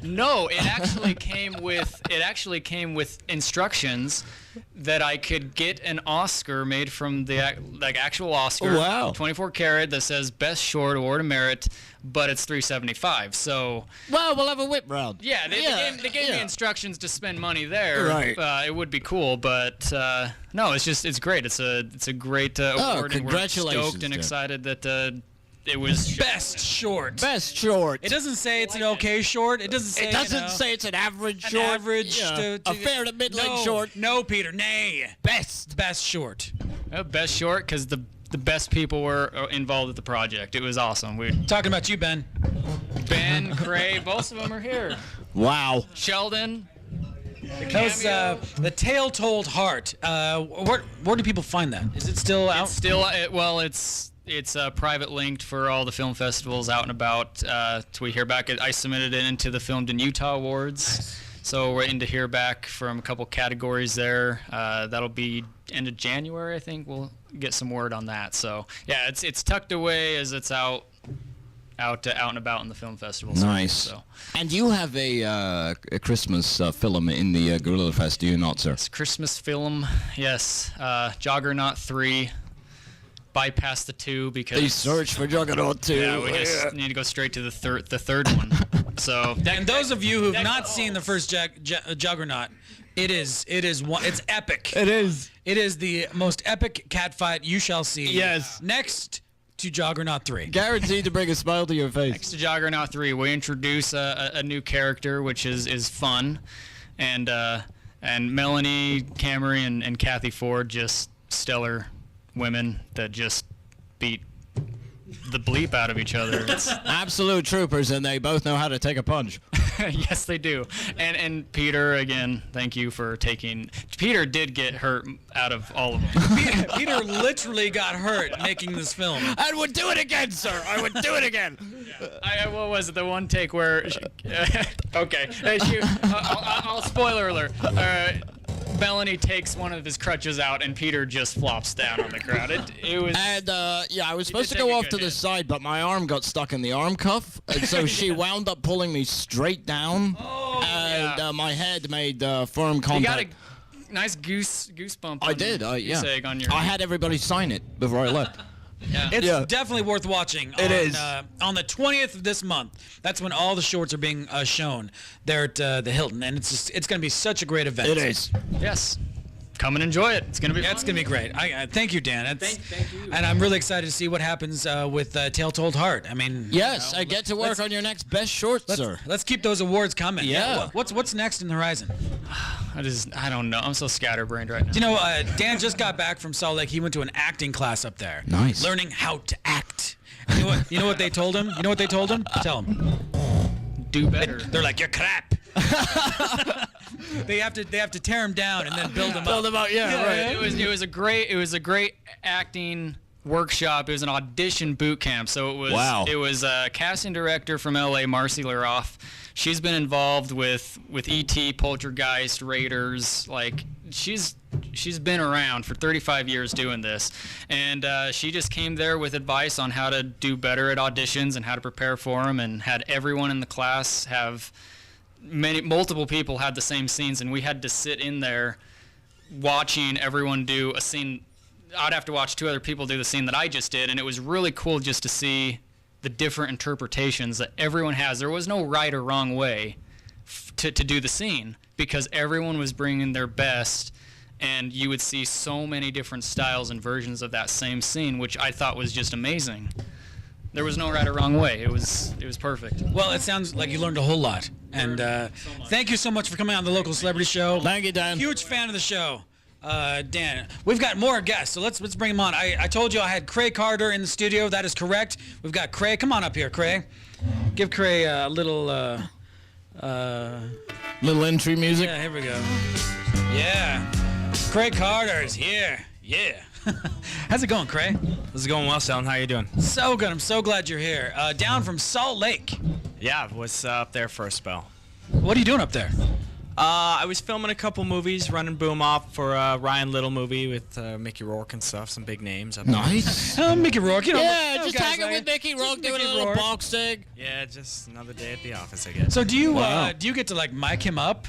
Speaker 6: No, it actually came with instructions that I could get an Oscar made from the actual Oscar.
Speaker 2: Wow.
Speaker 6: 24 karat that says Best Short Award of Merit, but it's $375. So
Speaker 2: Well, we'll have a whip round.
Speaker 6: yeah, they gave me instructions to spend money there.
Speaker 2: Right.
Speaker 6: It would be cool, but no, it's great. It's a great award.
Speaker 2: Congratulations,
Speaker 6: And we're stoked and
Speaker 2: Jeff.
Speaker 6: excited that it was
Speaker 1: Best short.
Speaker 2: Best short.
Speaker 1: It doesn't say it's an okay short. It doesn't say.
Speaker 2: It doesn't say it's an average
Speaker 1: an
Speaker 2: short.
Speaker 1: average.
Speaker 2: Yeah, a fair to mid-length short.
Speaker 1: No, Peter. Nay.
Speaker 2: Best.
Speaker 1: Best short.
Speaker 6: Best Short because the best people were involved with the project. It was awesome.
Speaker 1: Talking about you, Ben.
Speaker 6: Ben, Kreigh, both of them are here.
Speaker 2: Wow.
Speaker 6: Sheldon.
Speaker 1: That was the Tale Told Heart. Where do people find that? Is it still out?
Speaker 6: It's still it's private linked for all the film festivals out and about. Till we hear back. I submitted it into the Filmed in Utah Awards, so we're waiting to hear back from a couple categories there. That'll be end of January, I think. We'll get some word on that. So yeah, it's tucked away as it's out and about in the film festival.
Speaker 2: Nice.
Speaker 6: So
Speaker 2: And you have a Christmas film in the Gorilla Fest, do you not, sir?
Speaker 6: it's a Christmas film. Yes, Juggernaut 3. Bypass the 2 because
Speaker 2: They search for Juggernaut 2.
Speaker 6: yeah, we just need to go straight to the third one. So
Speaker 1: And those of you who've not seen the first Juggernaut, it's epic.
Speaker 2: It is.
Speaker 1: It is the most epic cat fight you shall see.
Speaker 2: Yes.
Speaker 1: Next to Juggernaut 3.
Speaker 2: Guaranteed to bring a smile to your face.
Speaker 6: next to Juggernaut 3, we introduce a new character, which is fun, and Melanie Cameron and Kathy Ford, just stellar women that just beat the bleep out of each other. It's,
Speaker 2: Absolute troopers, and they both know how to take a punch.
Speaker 6: yes, they do. And Peter, again, thank you for taking. Peter did get hurt out of all of them.
Speaker 1: Peter literally got hurt making this film.
Speaker 2: I would do it again, sir. I would do it again.
Speaker 6: What was it? The one take where? Okay. I'll spoiler alert. Melanie takes one of his crutches out, and Peter just flops down on the ground. It was.
Speaker 2: And I was supposed to
Speaker 6: take
Speaker 2: go
Speaker 6: a
Speaker 2: off
Speaker 6: good
Speaker 2: to the
Speaker 6: hit.
Speaker 2: side, but my arm got stuck in the arm cuff, and so she wound up pulling me straight down, and my head made firm
Speaker 6: You got
Speaker 2: contact.
Speaker 6: a nice goosebump.
Speaker 2: I did,
Speaker 6: goose
Speaker 2: yeah.
Speaker 6: egg on your.
Speaker 2: I had everybody sign it before I left.
Speaker 6: Yeah.
Speaker 1: It's
Speaker 2: Yeah.
Speaker 1: definitely worth watching.
Speaker 2: It is.
Speaker 1: On the 20th of this month. That's when all the shorts are being shown there at the Hilton, and it's going to be such a great event.
Speaker 2: It is.
Speaker 6: Yes. Come and enjoy it. It's gonna be.
Speaker 1: Yeah,
Speaker 6: fun.
Speaker 1: it's going to be great. I thank you, Dan.
Speaker 6: Thank you.
Speaker 1: And I'm really excited to see what happens with Tale Told Heart. I mean,
Speaker 2: Yes,
Speaker 1: you know,
Speaker 2: I get to work on your next best short, sir.
Speaker 1: Let's keep those awards coming.
Speaker 2: Yeah.
Speaker 1: What's next in the horizon?
Speaker 6: I don't know. I'm so scatterbrained right now.
Speaker 1: You know, Dan just got back from Salt Lake. He went to an acting class up there.
Speaker 2: Nice.
Speaker 1: Learning how to act. You know what they told him? You know what they told him? Tell him.
Speaker 6: Do better.
Speaker 1: They're like, you're crap. They have to tear him down and then build him up.
Speaker 2: Build them out, yeah, right.
Speaker 6: It was a great acting workshop. It was an audition boot camp. So it was
Speaker 2: Wow.
Speaker 6: It was a casting director from LA, Marcy Leroff. She's been involved with E.T., Poltergeist, Raiders. Like she's been around for 35 years doing this, and she just came there with advice on how to do better at auditions and how to prepare for them, and had everyone in the class have multiple people had the same scenes, and we had to sit in there watching everyone do a scene. I'd have to watch two other people do the scene that I just did, and it was really cool just to see the different interpretations that everyone has. There was no right or wrong way to do the scene, because everyone was bringing their best, and you would see so many different styles and versions of that same scene, which I thought was just amazing. There was no right or wrong way. It was perfect.
Speaker 1: Well, it sounds like you learned a whole lot. And thank you so much for coming on the Local Celebrity Show.
Speaker 2: Thank you, Dan.
Speaker 1: Huge fan of the show. Dan, we've got more guests, so let's bring them on. I told you I had Kreigh Carter in the studio. That is correct. We've got Kreigh. Come on up here, Kreigh. Give Kreigh a little...
Speaker 2: Little entry music.
Speaker 1: Yeah, here we go. Yeah. Kreigh Carter is here. Yeah. How's it going, Kreigh?
Speaker 7: This is going well, Sheldon. How you doing?
Speaker 1: So good. I'm so glad you're here. Down from Salt Lake.
Speaker 7: Yeah, was up there for a spell.
Speaker 1: What are you doing up there?
Speaker 7: I was filming a couple movies, running boom off for Ryan Little movie with Mickey Rourke and stuff, some big names up there.
Speaker 2: Nice.
Speaker 1: Mickey Rourke, you know.
Speaker 2: Yeah,
Speaker 1: those
Speaker 2: just
Speaker 1: guys
Speaker 2: hanging
Speaker 1: like-
Speaker 2: with Mickey Rourke, doing a
Speaker 1: Mickey
Speaker 2: little
Speaker 1: Rourke.
Speaker 2: box thing.
Speaker 7: Yeah, just another day at the office, I guess.
Speaker 1: So do you
Speaker 2: Wow.
Speaker 1: do you get to like mic him up?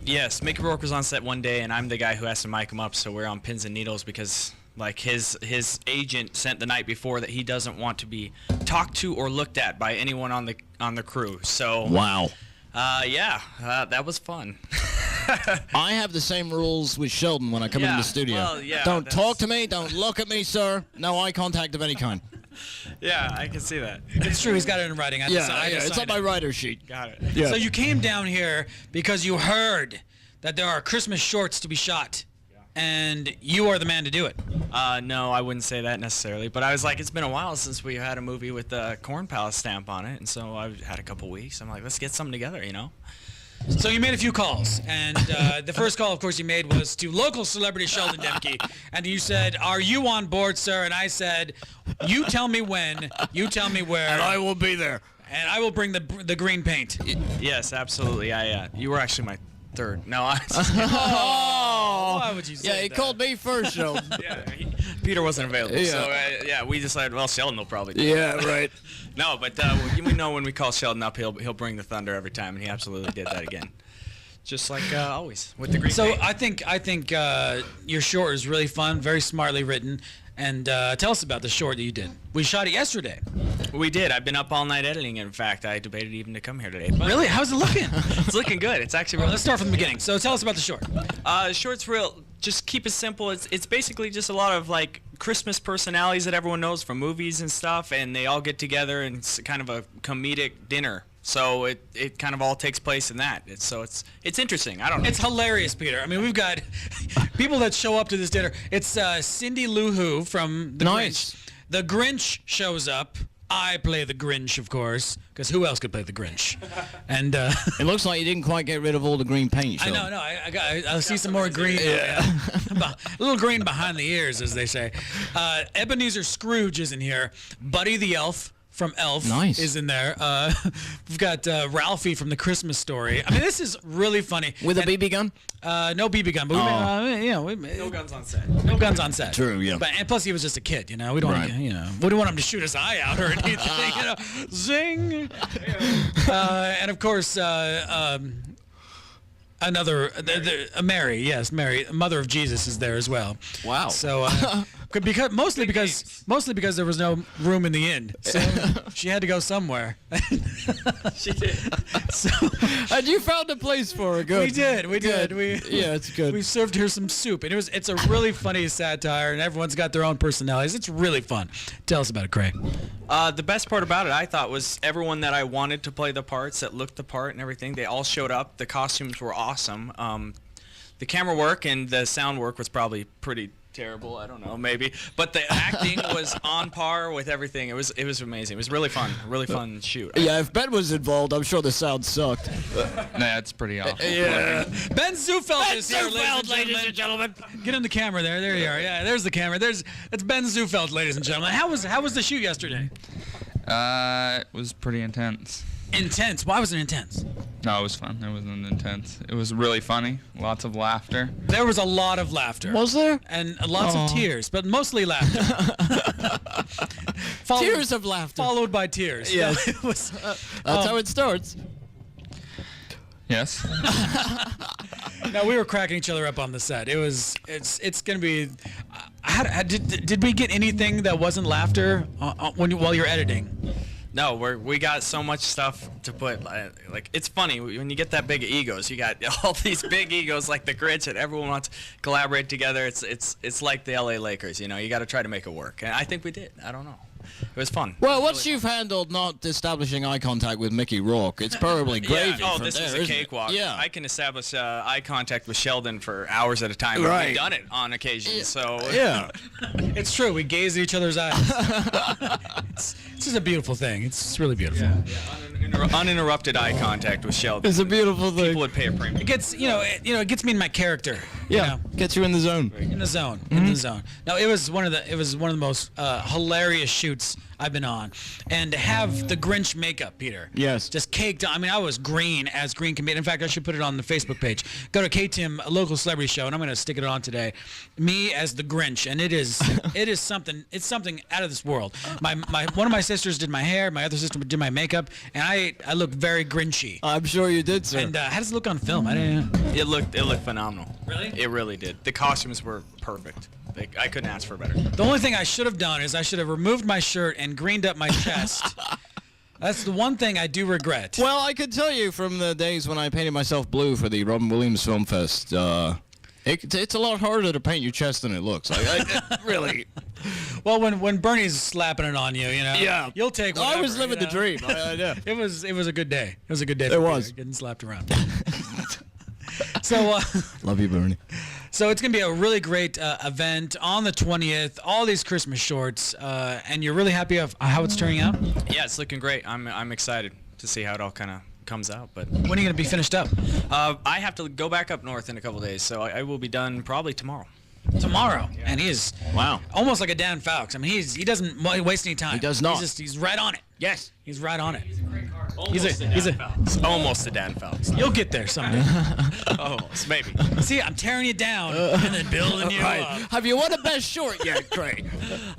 Speaker 7: Yes, Mickey Rourke was on set one day, and I'm the guy who has to mic him up, so we're on pins and needles because like his agent sent the night before that he doesn't want to be talked to or looked at by anyone on the crew. So
Speaker 2: Wow.
Speaker 7: that was fun.
Speaker 2: I have the same rules with Sheldon when I come in
Speaker 7: Yeah,
Speaker 2: the studio.
Speaker 7: well, yeah,
Speaker 2: don't
Speaker 7: that's-
Speaker 2: talk to me. Don't look at me, sir. No eye contact of any kind.
Speaker 7: Yeah, I can see that.
Speaker 1: It's true. He's got it in writing. I
Speaker 2: It's
Speaker 1: signed
Speaker 2: on my
Speaker 1: it.
Speaker 2: writer's sheet.
Speaker 7: Got it.
Speaker 2: Yeah.
Speaker 1: So you came down here because you heard that there are Christmas shorts to be shot, and you are the man to do it.
Speaker 7: No, I wouldn't say that necessarily, but I was like, it's been a while since we had a movie with the Corn Palace stamp on it, and so I've had a couple weeks. I'm like, let's get something together, you know?
Speaker 1: So you made a few calls, and the first call, of course, you made was to local celebrity Sheldon Demke, and you said, "Are you on board, sir?" And I said, "You tell me when, you tell me where,
Speaker 2: And I will be there.
Speaker 1: and I will bring the green paint."
Speaker 7: Yes, absolutely. You were actually my third. No,
Speaker 2: Oh.
Speaker 1: Why would you say
Speaker 2: Yeah, he
Speaker 1: that?
Speaker 2: called me first, Sheldon.
Speaker 7: Peter wasn't available,
Speaker 2: Yeah.
Speaker 7: so we decided, well, Sheldon will probably do it.
Speaker 2: Yeah, right.
Speaker 7: No, but we know when we call Sheldon up, he'll bring the thunder every time, and he absolutely did that again. Just like always with the green
Speaker 1: So
Speaker 7: paint.
Speaker 1: I think your short is really fun, very smartly written, and tell us about the short that you did. We shot it yesterday.
Speaker 7: We did. I've been up all night editing. In fact, I debated even to come here today. But
Speaker 1: Really? How's it looking?
Speaker 7: it's looking good. It's actually
Speaker 1: Well,
Speaker 7: really
Speaker 1: let's start from the beginning. So tell us about the short.
Speaker 7: short's real. Just keep it simple. It's basically just a lot of like Christmas personalities that everyone knows from movies and stuff, and they all get together, and it's kind of a comedic dinner. So it kind of all takes place in that. It's interesting. I don't know.
Speaker 1: It's hilarious, Peter. I mean, we've got people that show up to this dinner. It's Cindy Lou Who from The
Speaker 2: Nice.
Speaker 1: Grinch. The Grinch shows up. I play the Grinch, of course, because who else could play the Grinch? And
Speaker 2: It looks like you didn't quite get rid of all the green paint,
Speaker 1: I
Speaker 2: Sheldon.
Speaker 1: know, I see some more green. Yeah. A little green behind the ears, as they say. Ebenezer Scrooge is in here. Buddy the Elf from Elf
Speaker 2: Nice.
Speaker 1: is in there. We've got Ralphie from The Christmas Story. I mean, this is really funny.
Speaker 2: With a
Speaker 1: And,
Speaker 2: BB gun?
Speaker 1: no BB gun, but
Speaker 7: no guns on set.
Speaker 1: no guns on set.
Speaker 2: True, yeah.
Speaker 1: But and plus he was just a kid, you know. We don't want
Speaker 2: Right.
Speaker 1: to, we don't want him to shoot his eye out or anything, you know. Zing. And of course, another Mary, yes, Mary, mother of Jesus, is there as well.
Speaker 2: Wow.
Speaker 1: So mostly because there was no room in the inn, so she had to go somewhere.
Speaker 7: She did.
Speaker 1: So
Speaker 2: And you found a place for her. Good.
Speaker 1: we did.
Speaker 2: Yeah, it's good.
Speaker 1: We served her some soup, and it's a really funny satire, and everyone's got their own personalities. It's really fun. Tell us about it, Kreigh.
Speaker 7: The best part about it, I thought, was everyone that I wanted to play the parts, that looked the part and everything. They all showed up. The costumes were awesome. The camera work and the sound work was probably pretty terrible. I don't know, maybe. But the acting was on par with everything. It was amazing. It was really fun. A really fun shoot.
Speaker 2: Yeah, if Ben was involved, I'm sure the sound sucked.
Speaker 8: Nah, it's pretty awful.
Speaker 2: Yeah.
Speaker 1: Ben Zufelt is here,
Speaker 2: Zufelt,
Speaker 1: ladies and gentlemen. Get in the camera there. There you are. Yeah, there's the camera. That's Ben Zufelt, ladies and gentlemen. How was the shoot yesterday?
Speaker 8: It was pretty intense.
Speaker 1: Intense. Why was it intense?
Speaker 8: No, it was fun. It wasn't intense. It was really funny. Lots of laughter.
Speaker 1: There was a lot of laughter.
Speaker 2: Was there?
Speaker 1: And lots of tears, but mostly laughter.
Speaker 2: Tears of laughter.
Speaker 1: Followed by tears.
Speaker 2: Yeah.
Speaker 1: It was,
Speaker 2: That's how it starts.
Speaker 8: Yes.
Speaker 1: no, we were cracking each other up on the set. It's gonna be. Did we get anything that wasn't laughter while you're editing?
Speaker 7: No, we got so much stuff to put. Like it's funny when you get that big of egos. You got all these big egos like the Grinch, and everyone wants to collaborate together. It's like the LA Lakers. You know, you got to try to make it work, and I think we did. I don't know. It was fun.
Speaker 2: Well, once you've handled not establishing eye contact with Mickey Rourke, it's probably gravy.
Speaker 7: Yeah. Oh,
Speaker 2: from
Speaker 7: this
Speaker 2: there,
Speaker 7: is a
Speaker 2: isn't it?
Speaker 7: cakewalk.
Speaker 2: Yeah.
Speaker 7: I can establish eye contact with Sheldon for hours at a time.
Speaker 2: Right.
Speaker 7: We've done it on occasion. So
Speaker 2: Yeah.
Speaker 1: It's true. We gaze at each other's eyes. It's just a beautiful thing. It's really beautiful.
Speaker 7: uninterrupted eye contact with Sheldon.
Speaker 2: It's a beautiful thing.
Speaker 7: People would pay a premium.
Speaker 1: It gets it gets me in my character.
Speaker 2: Yeah. Gets you in the zone.
Speaker 1: In the zone. In the zone. No, it was one of the most hilarious shoots I've been on, and to have the Grinch makeup, Peter.
Speaker 2: Yes.
Speaker 1: Just caked on. I mean, I was green as green can be. In fact, I should put it on the Facebook page. Go to KTIM, a local celebrity show, and I'm going to stick it on today. Me as the Grinch, and it is something. It's something out of this world. One of my sisters did my hair. My other sister did my makeup, and I look very Grinchy.
Speaker 2: I'm sure you did, sir.
Speaker 1: And how does it look on film? I didn't know.
Speaker 7: It looked phenomenal.
Speaker 1: Really?
Speaker 7: It really did. The costumes were perfect. I couldn't ask for better.
Speaker 1: The only thing I should have done is I should have removed my shirt and greened up my chest. That's the one thing I do regret.
Speaker 2: Well, I could tell you from the days when I painted myself blue for the Robin Williams Film Fest, it's a lot harder to paint your chest than it looks. Really.
Speaker 1: Well, when Bernie's slapping it on you,
Speaker 2: Yeah.
Speaker 1: you'll take whatever.
Speaker 2: I was living the dream. Yeah.
Speaker 1: It was a good day. It was a good day.
Speaker 2: It
Speaker 1: for
Speaker 2: was.
Speaker 1: Peter, getting slapped around. So,
Speaker 2: Love you, Bernie.
Speaker 1: so it's gonna be a really great event on the 20th. All these Christmas shorts, and you're really happy of how it's turning out.
Speaker 7: Yeah, it's looking great. I'm excited to see how it all kind of comes out. But
Speaker 1: When are you gonna be finished up?
Speaker 7: I have to go back up north in a couple days, so I will be done probably tomorrow.
Speaker 1: Tomorrow, and he is almost like a Dan Fowlks. I mean, he doesn't waste any time.
Speaker 2: He does not.
Speaker 1: He's right on it.
Speaker 2: Yes.
Speaker 1: He's right on it.
Speaker 7: It's almost a Dan Fowlks.
Speaker 1: You'll get there someday.
Speaker 7: Almost, maybe.
Speaker 1: See, I'm tearing you down and then building you up.
Speaker 2: Have you won a best short yet, Kreigh?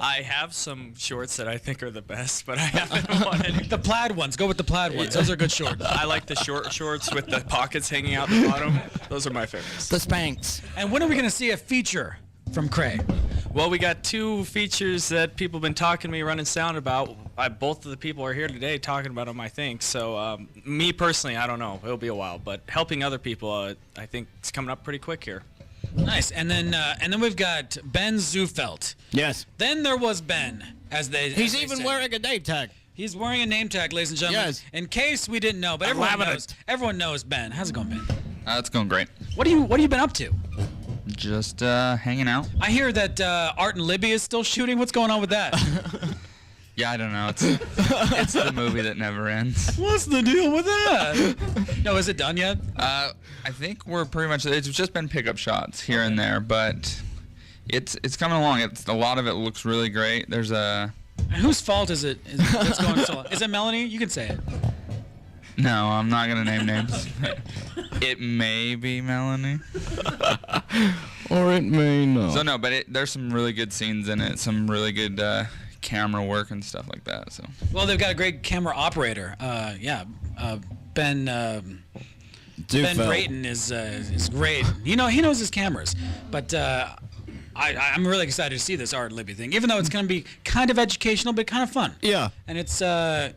Speaker 7: I have some shorts that I think are the best, but I haven't won any.
Speaker 1: The plaid ones. Go with the plaid ones. Those are good shorts.
Speaker 7: I like the short shorts with the pockets hanging out the bottom. Those are my favorites.
Speaker 2: The Spanx.
Speaker 1: And when are we going to see a feature from Kreigh?
Speaker 7: Well, we got 2 features that people have been talking to me, running sound about. Both of the people are here today talking about them, I think. So, me personally, I don't know. It'll be a while. But helping other people, I think it's coming up pretty quick here.
Speaker 1: Nice. And then we've got Ben Zufelt.
Speaker 2: Yes.
Speaker 1: Then there was Ben,
Speaker 2: He's even wearing a name tag.
Speaker 1: He's wearing a name tag, ladies and gentlemen.
Speaker 2: Yes.
Speaker 1: In case we didn't know, but everyone knows Ben. How's it going, Ben?
Speaker 8: It's going great.
Speaker 1: What have you been up to?
Speaker 8: Just hanging out.
Speaker 1: I hear that Art and Libby is still shooting. What's going on with that?
Speaker 8: Yeah, I don't know. It's the movie that never ends.
Speaker 1: What's the deal with that? No, is it done yet?
Speaker 8: I think we're pretty much. It's just been pickup shots here and there, but it's coming along. A lot of it looks really great. There's a.
Speaker 1: And whose fault is it? That's going so? Is it Melanie? You can say it.
Speaker 8: No, I'm not gonna name names. It may be Melanie.
Speaker 2: Or it may not.
Speaker 8: So no, but there's some really good scenes in it. Some really good camera work and stuff like that. So.
Speaker 1: Well, they've got a great camera operator. Ben Brayton is great. He knows his cameras, but I'm really excited to see this Art and Libby thing, even though it's going to be kind of educational but kind of fun.
Speaker 2: Yeah.
Speaker 1: And it's and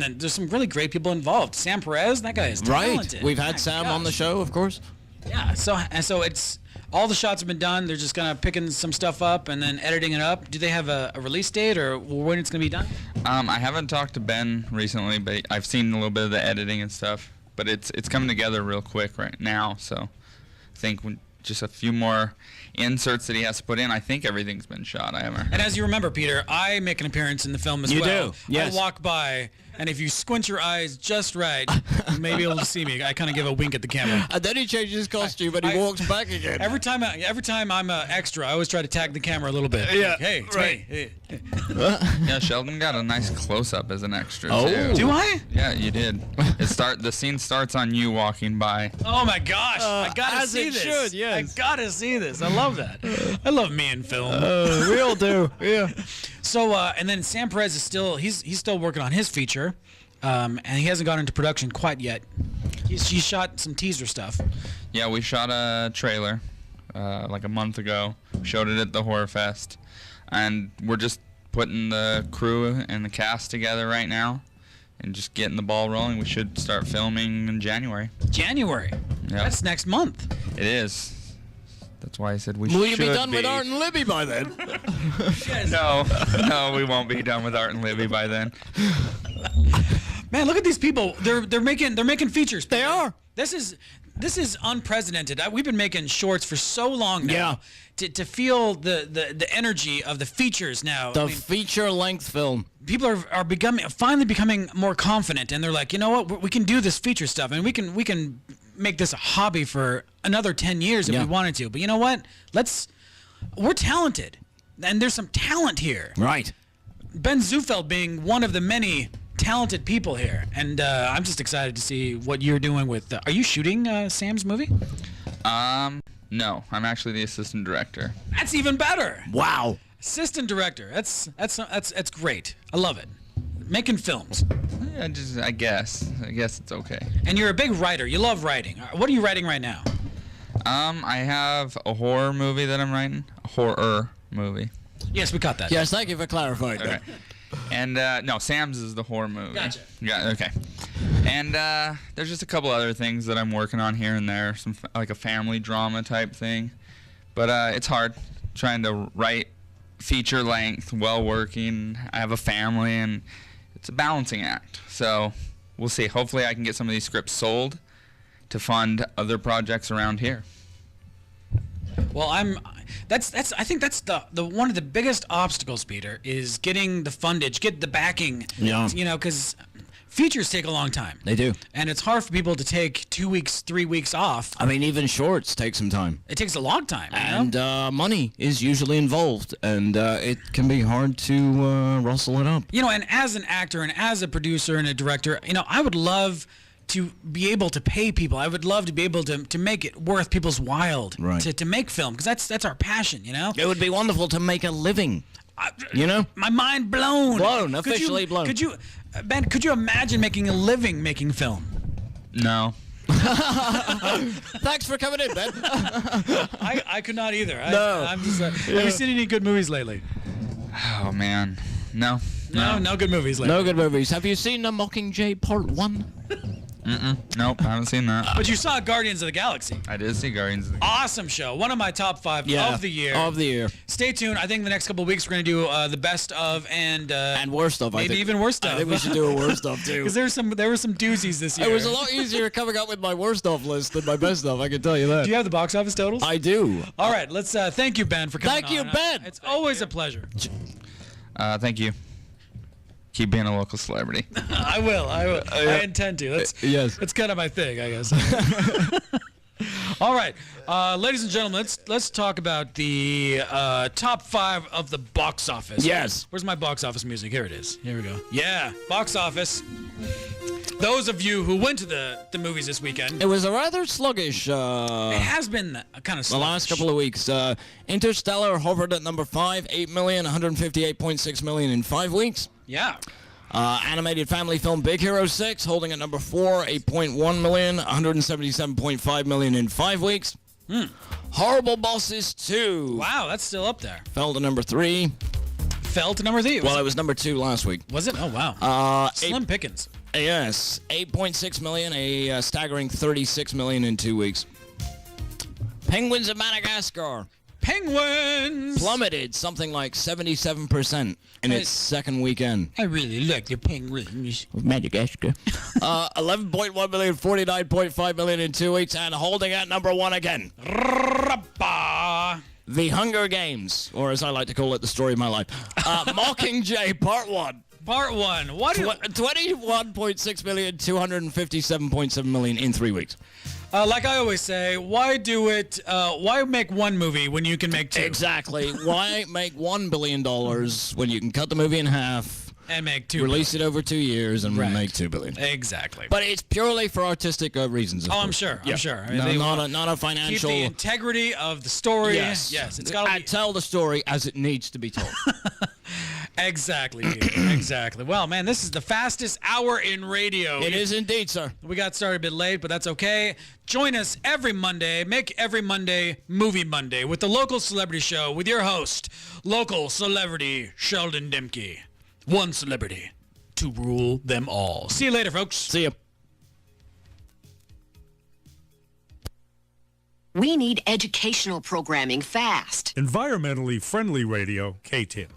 Speaker 1: then there's some really great people involved. Sam Perez, that guy is talented.
Speaker 2: Right. We've had Sam on the show, of course.
Speaker 1: Yeah. So it's all the shots have been done. They're just kind of picking some stuff up and then editing it up. Do they have a release date or when it's going to be done?
Speaker 8: I haven't talked to Ben recently, but I've seen a little bit of the editing and stuff. But it's coming together real quick right now. So I think just a few more inserts that he has to put in. I think everything's been shot. I haven't heard.
Speaker 1: And as you remember, Peter, I make an appearance in the film as well.
Speaker 2: You do, yes.
Speaker 1: I walk by, and if you squint your eyes just right, you may be able to see me. I kind of give a wink at the camera.
Speaker 2: And then he changes his costume and he walks back again.
Speaker 1: Every time I'm an extra, I always try to tag the camera a little bit.
Speaker 2: Yeah,
Speaker 1: Like, hey, it's
Speaker 2: right.
Speaker 1: me. Hey.
Speaker 8: Yeah, Sheldon got a nice close-up as an extra
Speaker 2: Oh.
Speaker 8: too.
Speaker 1: Do I?
Speaker 8: Yeah, you did. The scene starts on you walking by.
Speaker 1: Oh my gosh! I gotta
Speaker 2: as
Speaker 1: see
Speaker 2: it
Speaker 1: this.
Speaker 2: should, yes.
Speaker 1: I gotta see this. I love that. I love me in film.
Speaker 2: We all do. Yeah.
Speaker 1: So and then Sam Perez is he's still working on his feature, and he hasn't gone into production quite yet. He shot some teaser stuff.
Speaker 8: Yeah, we shot a trailer like a month ago. Showed it at the Horror Fest, and we're just putting the crew and the cast together right now, and just getting the ball rolling. We should start filming in January.
Speaker 1: January.
Speaker 8: Yeah.
Speaker 1: That's next month.
Speaker 8: It is. That's why I said we should
Speaker 2: Will you be done with Art and Libby by then?
Speaker 8: No, we won't be done with Art and Libby by then.
Speaker 1: Man, look at these people. They're making features.
Speaker 2: They are.
Speaker 1: This is unprecedented. We've been making shorts for so long now.
Speaker 2: Yeah.
Speaker 1: To feel the energy of the features now.
Speaker 2: The feature-length film.
Speaker 1: People are finally becoming more confident, and they're like, you know what, we can do this feature stuff, and we can make this a hobby for another 10 years if we wanted to. But you know what? We're talented, and there's some talent here.
Speaker 2: Right.
Speaker 1: Ben Zufelt being one of the many talented people here, and I'm just excited to see what you're doing with. Are you shooting Sam's movie?
Speaker 8: No, I'm actually the assistant director.
Speaker 1: That's even better.
Speaker 2: Wow.
Speaker 1: Assistant director. That's great. I love it. Making films.
Speaker 8: I guess it's okay.
Speaker 1: And you're a big writer. You love writing. What are you writing right now?
Speaker 8: I have a horror movie that I'm writing. A horror movie.
Speaker 1: Yes, we caught that.
Speaker 2: Yes, thank you for clarifying
Speaker 8: Okay.
Speaker 2: that.
Speaker 8: And no, Sam's is the horror movie.
Speaker 1: Gotcha.
Speaker 8: Yeah. Okay. And there's just a couple other things that I'm working on here and there, some like a family drama type thing. But it's hard trying to write feature length while working. I have a family, and it's a balancing act. So we'll see. Hopefully, I can get some of these scripts sold to fund other projects around here.
Speaker 1: Well, I think that's the one of the biggest obstacles, Peter, is getting the fundage, get the backing.
Speaker 2: Yeah.
Speaker 1: You know, because features take a long time.
Speaker 2: They do.
Speaker 1: And it's hard for people to take 2 weeks, 3 weeks off.
Speaker 2: I mean, even shorts take some time.
Speaker 1: It takes a long time.
Speaker 2: And money is usually involved, and it can be hard to rustle it up.
Speaker 1: You know, and as an actor and as a producer and a director, you know, I would love to be able to pay people. I would love to be able to make it worth people's while to make film, because that's our passion, you know?
Speaker 2: It would be wonderful to make a living, you know?
Speaker 1: My mind blown.
Speaker 2: Blown, officially blown.
Speaker 1: Could you, Ben, could you imagine making a living making film?
Speaker 8: No.
Speaker 2: Thanks for coming in, Ben.
Speaker 1: I could not either.
Speaker 2: No.
Speaker 1: I'm just, have you seen any good movies lately?
Speaker 8: Oh man. No.
Speaker 1: No good movies lately.
Speaker 2: No good movies. Have you seen The Mockingjay Part 1?
Speaker 8: Nope, I haven't seen that.
Speaker 1: But you saw Guardians of the Galaxy.
Speaker 8: I did see Guardians of the
Speaker 1: Awesome show. One of my top 5 of the year.
Speaker 2: Of the year.
Speaker 1: Stay tuned. I think the next couple of weeks we're going to do the best of and
Speaker 2: worst of, I
Speaker 1: maybe
Speaker 2: think.
Speaker 1: even worst of.
Speaker 2: I think we should do a worst of, too.
Speaker 1: Because there were some doozies this year.
Speaker 2: It was a lot easier coming up with my worst of list than my best of, I can tell you that.
Speaker 1: Do you have the box office totals?
Speaker 2: I do.
Speaker 1: All right, let's thank you, Ben, for coming
Speaker 2: Thank you,
Speaker 1: on.
Speaker 2: Ben.
Speaker 1: It's always a pleasure.
Speaker 8: Thank you. Keep being a local celebrity.
Speaker 1: I will. I intend to.
Speaker 2: Yes.
Speaker 1: That's kind of my thing, I guess. All right, ladies and gentlemen, let's talk about the top 5 of the box office.
Speaker 2: Yes.
Speaker 1: Where's my box office music? Here it is. Here we go. Yeah, box office. Those of you who went to the movies this weekend.
Speaker 2: It was a rather sluggish.
Speaker 1: It has been kind of sluggish.
Speaker 2: The last couple of weeks. Interstellar hovered at number 5, 8,158.6 million in 5 weeks.
Speaker 1: Yeah.
Speaker 2: Animated family film Big Hero 6 holding at number 4, 8.1 million, 177.5 million in 5 weeks. Horrible Bosses 2.
Speaker 1: Wow, that's still up there.
Speaker 2: Fell to number 3.
Speaker 1: Fell to number 3.
Speaker 2: Well, it was number 2 last week.
Speaker 1: Was it? Oh, wow. Slim pickings.
Speaker 2: Yes, 8.6 million, a staggering 36 million in 2 weeks. Penguins of Madagascar.
Speaker 1: Penguins!
Speaker 2: Plummeted something like 77% in its second weekend.
Speaker 1: I really like the penguins.
Speaker 2: Madagascar. 11.1 million, 49.5 million in 2 weeks, and holding at number 1 again. The Hunger Games, or as I like to call it, the story of my life. Mockingjay Part 1.
Speaker 1: Part 1. What?
Speaker 2: 21.6 million, 257.7 million in 3 weeks.
Speaker 1: Like I always say, why do it? Why make one movie when you can make 2?
Speaker 2: Exactly. Why make $1 billion when you can cut the movie in half
Speaker 1: and make 2?
Speaker 2: Release it over 2 years and make $2 billion.
Speaker 1: Exactly.
Speaker 2: But it's purely for artistic reasons.
Speaker 1: Oh, I'm sure. I'm sure. I
Speaker 2: mean,
Speaker 1: no,
Speaker 2: not a financial.
Speaker 1: Keep the integrity of the story.
Speaker 2: Yes.
Speaker 1: It's got to
Speaker 2: tell the story as it needs to be told.
Speaker 1: Exactly, Peter. Exactly. Well, man, this is the fastest hour in radio.
Speaker 2: It is indeed, sir.
Speaker 1: We got started a bit late, but that's okay. Join us every Monday. Make every Monday Movie Monday with the Local Celebrity Show with your host, Local Celebrity Sheldon Demke. One celebrity to rule them all. See you later, folks.
Speaker 2: See you.
Speaker 9: We need educational programming fast.
Speaker 10: Environmentally friendly radio, KTIM.